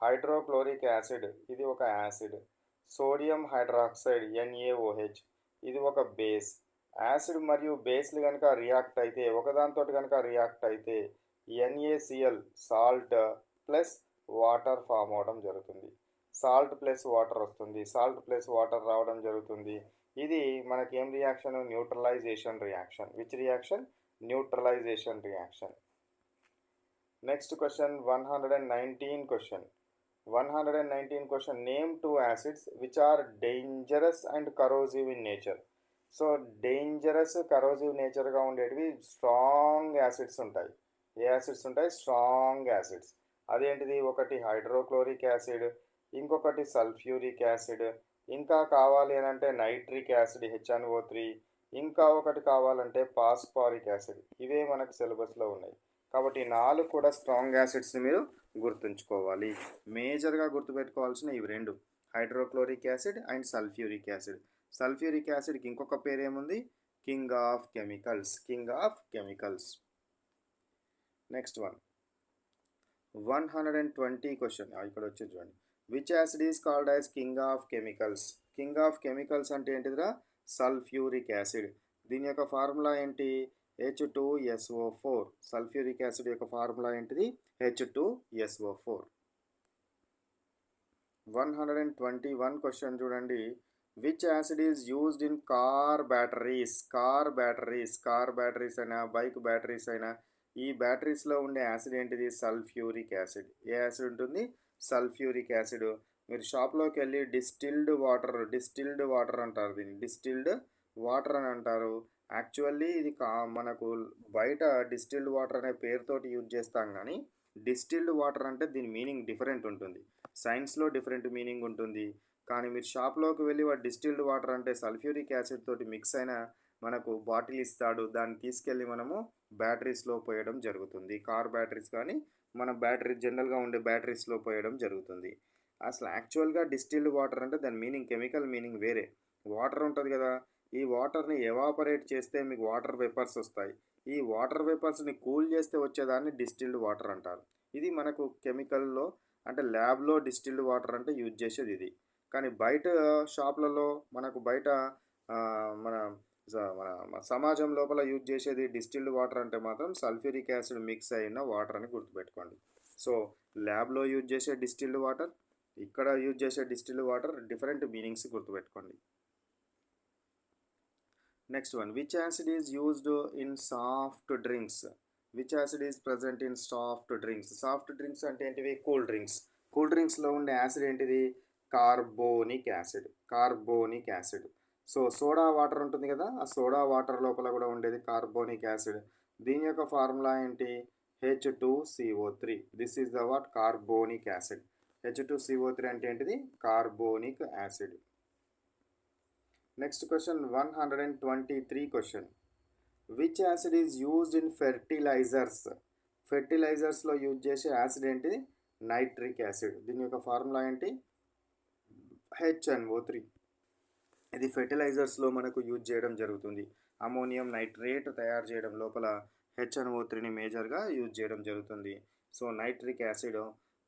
Hydrochloric acid ఇది ఒక యాసిడ్. సోడియం హైడ్రాక్సైడ్ NaOH ఇది ఒక బేస్. యాసిడ్ మరియు బేస్లు కనుక రియాక్ట్ అయితే ఒకదానితో కనుక రియాక్ట్ అయితే NaCl salt plus water form అవడం జరుగుతుంది. సాల్ట్ ప్లస్ వాటర్ వస్తుంది. సాల్ట్ ప్లస్ వాటర్ రావడం జరుగుతుంది. ఇది మనకి ఏం reaction? Neutralisation reaction. Which reaction? Neutralisation reaction. Next question 119 question. 119 question. Name 2 acids which are dangerous and corrosive in nature. So dangerous corrosive నేచర్గా ఉండేటివి స్ట్రాంగ్ యాసిడ్స్ ఉంటాయి. ఏ యాసిడ్స్ ఉంటాయి? Strong acids. అదేంటిది? ఒకటి హైడ్రోక్లోరిక్ యాసిడ్, ఇంకొకటి సల్ఫ్యూరిక్ యాసిడ్, ఇంకా కావాలి అని అంటే నైట్రిక్ యాసిడ్ HNO3, ఇంకా ఒకటి కావాలంటే పాస్పారిక్ యాసిడ్. ఇవే మనకు సిలబస్లో ఉన్నాయి. కాబట్టి 4 కూడా స్ట్రాంగ్ యాసిడ్స్ని మీరు గుర్తుంచుకోవాలి. మేజర్గా గుర్తుపెట్టుకోవాల్సిన ఇవి రెండు, hydrochloric acid and sulphuric acid. Sulphuric యాసిడ్కి ఇంకొక పేరు ఏముంది? King of chemicals. King of chemicals. Next 120 question. ఇక్కడ వచ్చి చూడండి. Which acid is called as king of chemicals? King of chemicals అంటే ఏంటిదిరా? Sulphuric acid. దీని యొక్క ఫార్ములా ఏంటి? H2SO4. సల్ఫ్యూరిక్ యాసిడ్ యొక్క ఫార్ములా ఏంటిది? H2SO4. 121 క్వశ్చన్ చూడండి. Which acid is used in car batteries? Car batteries అయినా బైక్ బ్యాటరీస్ అయినా ఈ బ్యాటరీస్లో ఉండే యాసిడ్ ఏంటిది? Sulphuric acid. ఏ యాసిడ్ ఉంటుంది? Sulphuric acid. మీరు షాప్లోకి వెళ్ళి డిస్టిల్డ్ వాటర్ అంటారు. దీన్ని డిస్టిల్డ్ వాటర్ అని అంటారు. యాక్చువల్లీ ఇది మనకు బయట డిస్టిల్డ్ వాటర్ అనే పేరుతోటి యూజ్ చేస్తాం, కానీ డిస్టిల్డ్ వాటర్ అంటే దీని మీనింగ్ డిఫరెంట్ ఉంటుంది. సైన్స్లో డిఫరెంట్ మీనింగ్ ఉంటుంది. కానీ మీరు షాప్లోకి వెళ్ళి వాడు డిస్టిల్డ్ వాటర్ అంటే సల్ఫ్యూరిక్ యాసిడ్ తోటి మిక్స్ అయిన మనకు బాటిల్ ఇస్తాడు. దాన్ని తీసుకెళ్ళి మనము బ్యాటరీస్లో పోయడం జరుగుతుంది. కార్ బ్యాటరీస్ కానీ మన బ్యాటరీ జనరల్గా ఉండే బ్యాటరీస్లో పోయడం జరుగుతుంది. అసలు యాక్చువల్గా డిస్టిల్డ్ వాటర్ అంటే దాని మీనింగ్, కెమికల్ మీనింగ్ వేరే. వాటర్ ఉంటుంది కదా, ఈ వాటర్ని ఎవాపరేట్ చేస్తే మీకు వాటర్ వేపర్స్ వస్తాయి. ఈ వాటర్ వేపర్స్ని కూల్ చేస్తే వచ్చేదాన్ని డిస్టిల్డ్ వాటర్ అంటారు. ఇది మనకు కెమికల్లో అంటే ల్యాబ్లో డిస్టిల్డ్ వాటర్ అంటే యూజ్ చేసేది ఇది. కానీ బయట షాప్లలో మనకు బయట మన మన సమాజం లోపల యూజ్ చేసేది డిస్టిల్డ్ వాటర్ అంటే మాత్రం సల్ఫ్యూరిక్ యాసిడ్ మిక్స్ అయిన వాటర్ అని గుర్తుపెట్టుకోండి. సో ల్యాబ్లో యూజ్ చేసే డిస్టిల్డ్ వాటర్, ఇక్కడ యూజ్ చేసే డిస్టిల్డ్ వాటర్ డిఫరెంట్ మీనింగ్స్ గుర్తుపెట్టుకోండి. Next one. Which acid is used in soft drinks? Which acid is present in soft drinks? Soft drinks అంటే ఏంటివి? Cool drinks. కూల్ డ్రింక్స్లో ఉండే యాసిడ్ ఏంటిది? Carbonic acid. So soda water ఉంటుంది కదా, ఆ soda water లోపల కూడా ఉండేది కార్బోనిక్ యాసిడ్. దీని యొక్క ఫార్ములా ఏంటి? H2CO3. This is the what? Carbonic acid. H2CO3 అంటే ఏంటిది? Carbonic acid. Next question 123 question. Which acid is used in fertilisers? ఫెర్టిలైజర్స్లో యూజ్ చేసే యాసిడ్ ఏంటి? Nitric acid. దీని యొక్క ఫార్ములా ఏంటి? HNO3. ఇది ఫెర్టిలైజర్స్లో మనకు యూజ్ చేయడం జరుగుతుంది. అమోనియం నైట్రేట్ తయారు చేయడం లోపల HNO3ని మేజర్గా యూజ్ చేయడం జరుగుతుంది. సో నైట్రిక్ యాసిడ్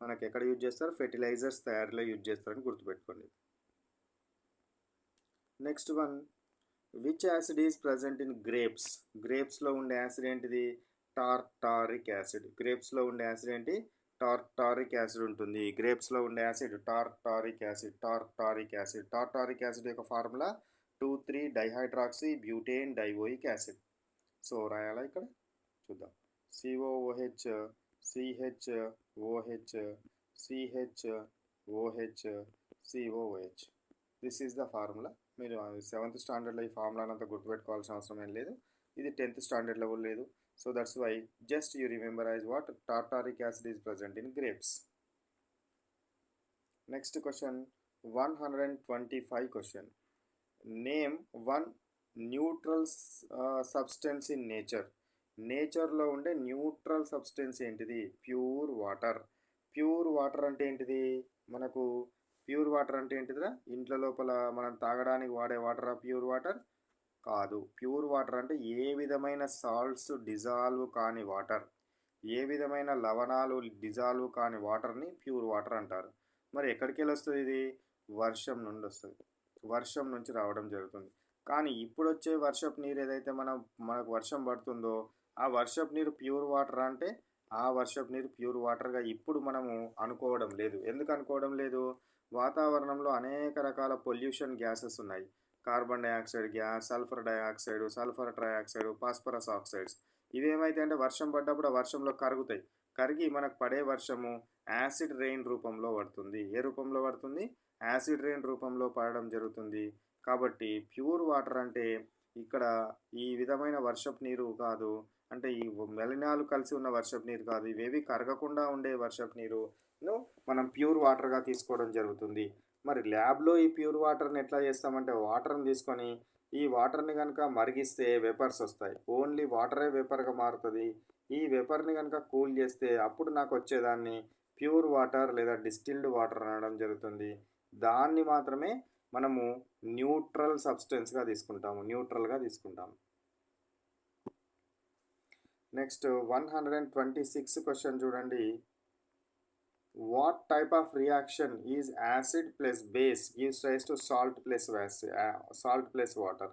మనకు ఎక్కడ యూజ్ చేస్తారు? ఫెర్టిలైజర్స్ తయారీలో యూజ్ చేస్తారని గుర్తుపెట్టుకోండి. Next one. Which acid is present in grapes? గ్రేప్స్లో ఉండే యాసిడ్ ఏంటిది? Tartaric acid. గ్రేప్స్లో ఉండే యాసిడ్ ఏంటి? టార్టారిక్ యాసిడ్ ఉంటుంది. గ్రేప్స్లో ఉండే యాసిడ్ టార్టారిక్ యాసిడ్ యొక్క formula 2,3-డైహైడ్రాక్సీ butane dioic acid. So రాయాలా ఇక్కడ? చూద్దాం. COOH CHOH CHOH COOH. This is the formula. మీరు 7th స్టాండర్డ్లో ఈ ఫార్ములాని అంతా గుర్తుపెట్టుకోవాల్సిన అవసరం ఏం లేదు. ఇది 10th స్టాండర్డ్లో కూడా లేదు. So that's why just you remember as what tartaric acid is present in grapes. Next question 125 question. Name one neutral substance in nature. నేచర్లో ఉండే న్యూట్రల్ సబ్స్టెన్స్ ఏంటిది? Pure water. ప్యూర్ వాటర్ అంటే ఏంటిది? మనకు ప్యూర్ వాటర్ అంటే ఏంటిదిరా? ఇంట్లో లోపల మనం తాగడానికి వాడే వాటరా ప్యూర్ వాటర్? కాదు. ప్యూర్ వాటర్ అంటే ఏ విధమైన సాల్ట్స్ డిజాల్వ్ కాని వాటర్, ఏ విధమైన లవణాలు డిజాల్వ్ కాని వాటర్ని ప్యూర్ వాటర్ అంటారు. మరి ఎక్కడికి వెళ్ళి వస్తుంది ఇది? వర్షం నుండి వస్తుంది. వర్షం నుంచి రావడం జరుగుతుంది. కానీ ఇప్పుడు వచ్చే వర్షపు నీరు ఏదైతే మనకు వర్షం పడుతుందో ఆ వర్షపు నీరు ప్యూర్ వాటర్ అంటే ఆ వర్షపు నీరు ప్యూర్ వాటర్గా ఇప్పుడు మనము అనుకోవడం లేదు. ఎందుకు అనుకోవడం లేదు? వాతావరణంలో అనేక రకాల పొల్యూషన్ గ్యాసెస్ ఉన్నాయి. Carbon dioxide gas, sulphur dioxide, sulphur trioxide, phosphorus oxides. ఇవేమైతే అంటే వర్షం పడ్డప్పుడు ఆ వర్షంలో కరుగుతాయి. కరిగి మనకు పడే వర్షము యాసిడ్ రెయిన్ రూపంలో పడుతుంది. ఏ రూపంలో పడుతుంది? యాసిడ్ రెయిన్ రూపంలో పడడం జరుగుతుంది. కాబట్టి ప్యూర్ వాటర్ అంటే ఇక్కడ ఈ విధమైన వర్షపు నీరు కాదు, అంటే ఈ మలినాలు కలిసి ఉన్న వర్షపు నీరు కాదు, ఇవేవి కరగకుండా ఉండే వర్షపు నీరును మనం ప్యూర్ వాటర్గా తీసుకోవడం జరుగుతుంది. మరి ల్యాబ్లో ఈ ప్యూర్ వాటర్ని ఎట్లా చేస్తామంటే వాటర్ని తీసుకొని ఈ వాటర్ని కనుక మరిగిస్తే వేపర్స్ వస్తాయి. ఓన్లీ వాటరే వేపర్గా మారుతుంది. ఈ వేపర్ని కనుక కూల్ చేస్తే అప్పుడు నాకు వచ్చేదాన్ని ప్యూర్ వాటర్ లేదా డిస్టిల్డ్ వాటర్ అనడం జరుగుతుంది. దాన్ని మాత్రమే మనము న్యూట్రల్ సబ్స్టెన్స్గా తీసుకుంటాము, న్యూట్రల్గా తీసుకుంటాము. నెక్స్ట్ 126 క్వశ్చన్ చూడండి. What type of reaction is acid plus base gives rise to salt plus water.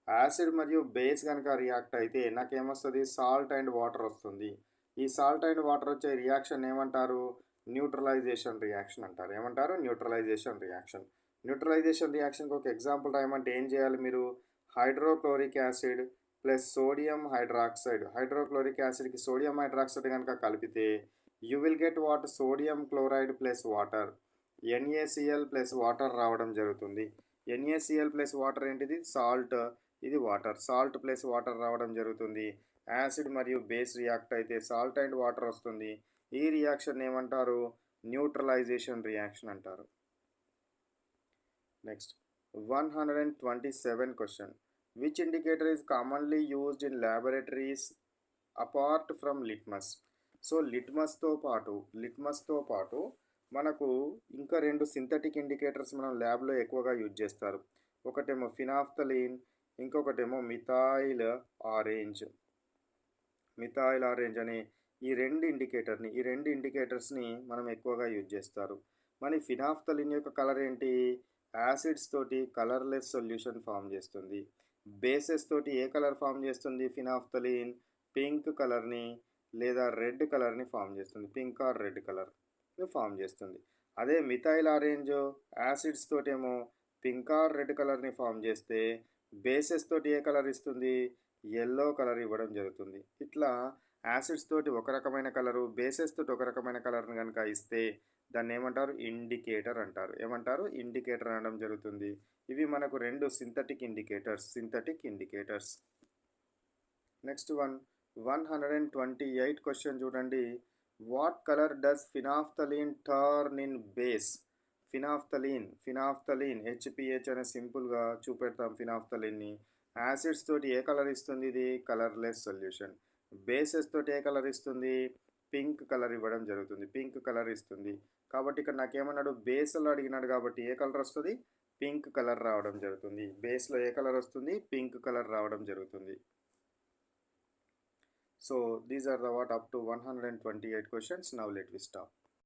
Acid మరియు బేస్ కనుక రియాక్ట్ అయితే నాకేమొస్తుంది? సాల్ట్ అండ్ వాటర్ వస్తుంది. ఈ సాల్ట్ అండ్ వాటర్ వచ్చే రియాక్షన్ ఏమంటారు? న్యూట్రలైజేషన్ రియాక్షన్ అంటారు. ఏమంటారు? Neutralisation reaction. న్యూట్రలైజేషన్ రియాక్షన్కి ఒక ఎగ్జాంపుల్ రాయమంటే ఏం చేయాలి మీరు? Hydrochloric acid plus sodium hydroxide. Hydrochloric యాసిడ్కి సోడియం హైడ్రాక్సైడ్ కనుక కలిపితే you will get what? Sodium chloride plus water, NaCl plus water రావడం జరుగుతుంది. NaCl ప్లస్ వాటర్ ఏంటిది? సాల్ట్. ఇది వాటర్. సాల్ట్ ప్లస్ వాటర్ రావడం జరుగుతుంది. యాసిడ్ మరియు బేస్ రియాక్ట్ అయితే సాల్ట్ అండ్ వాటర్ వస్తుంది. ఈ రియాక్షన్ ఏమంటారు? న్యూట్రలైజేషన్ రియాక్షన్ అంటారు. Next 127 question. Which indicator is commonly used in laboratories apart from litmus. So లిట్మస్తో పాటు మనకు ఇంకా రెండు సింథటిక్ ఇండికేటర్స్ మనం ల్యాబ్లో ఎక్కువగా యూజ్ చేస్తారు. ఒకటేమో ఫినాఫ్థలిన్, ఇంకొకటేమో మిథైల్ ఆరెంజ్ అనే ఈ రెండు ఇండికేటర్స్ని మనం ఎక్కువగా యూజ్ చేస్తారు. మరి ఫినాఫ్థలిన్ యొక్క కలర్ ఏంటి? యాసిడ్స్ తోటి కలర్లెస్ సొల్యూషన్ ఫామ్ చేస్తుంది. బేసెస్ తోటి ఏ కలర్ ఫామ్ చేస్తుంది? ఫినాఫ్థలిన్ పింక్ కలర్ని లేదా రెడ్ కలర్ని ఫామ్ చేస్తుంది. పింక్ ఆర్ రెడ్ కలర్ని ఫామ్ చేస్తుంది. అదే మిథైల్ ఆరెంజ్ యాసిడ్స్ తోటేమో పింక్ ఆర్ రెడ్ కలర్ని ఫామ్ చేస్తే బేసెస్ తోటి ఏ కలర్ ఇస్తుంది? ఎల్లో కలర్ ఇవ్వడం జరుగుతుంది. ఇట్లా యాసిడ్స్ తోటి ఒక రకమైన కలరు, బేసెస్ తోటి ఒక రకమైన కలర్ని కనుక ఇస్తే దాన్ని ఏమంటారు? ఇండికేటర్ అంటారు. ఏమంటారు? ఇండికేటర్ అనడం జరుగుతుంది. ఇవి మనకు రెండు సింథటిక్ ఇండికేటర్స్. నెక్స్ట్ 128 క్వశ్చన్ చూడండి. What colour does phenolphthalein turn in base? Phenolphthalein HPH అనే సింపుల్గా చూపెడతాం. ఫినాఫ్థలిన్ని యాసిడ్స్ తోటి ఏ కలర్ ఇస్తుంది? ఇది కలర్లెస్ సొల్యూషన్. బేసెస్ తోటి ఏ కలర్ ఇస్తుంది? పింక్ కలర్ ఇవ్వడం జరుగుతుంది. పింక్ కలర్ ఇస్తుంది. కాబట్టి ఇక్కడ నాకేమన్నాడు? బేస్లో అడిగినాడు కాబట్టి ఏ కలర్ వస్తుంది? పింక్ కలర్ రావడం జరుగుతుంది. బేస్లో ఏ కలర్ వస్తుంది? పింక్ కలర్ రావడం జరుగుతుంది. So these are the what up to 128 questions. Now let me stop.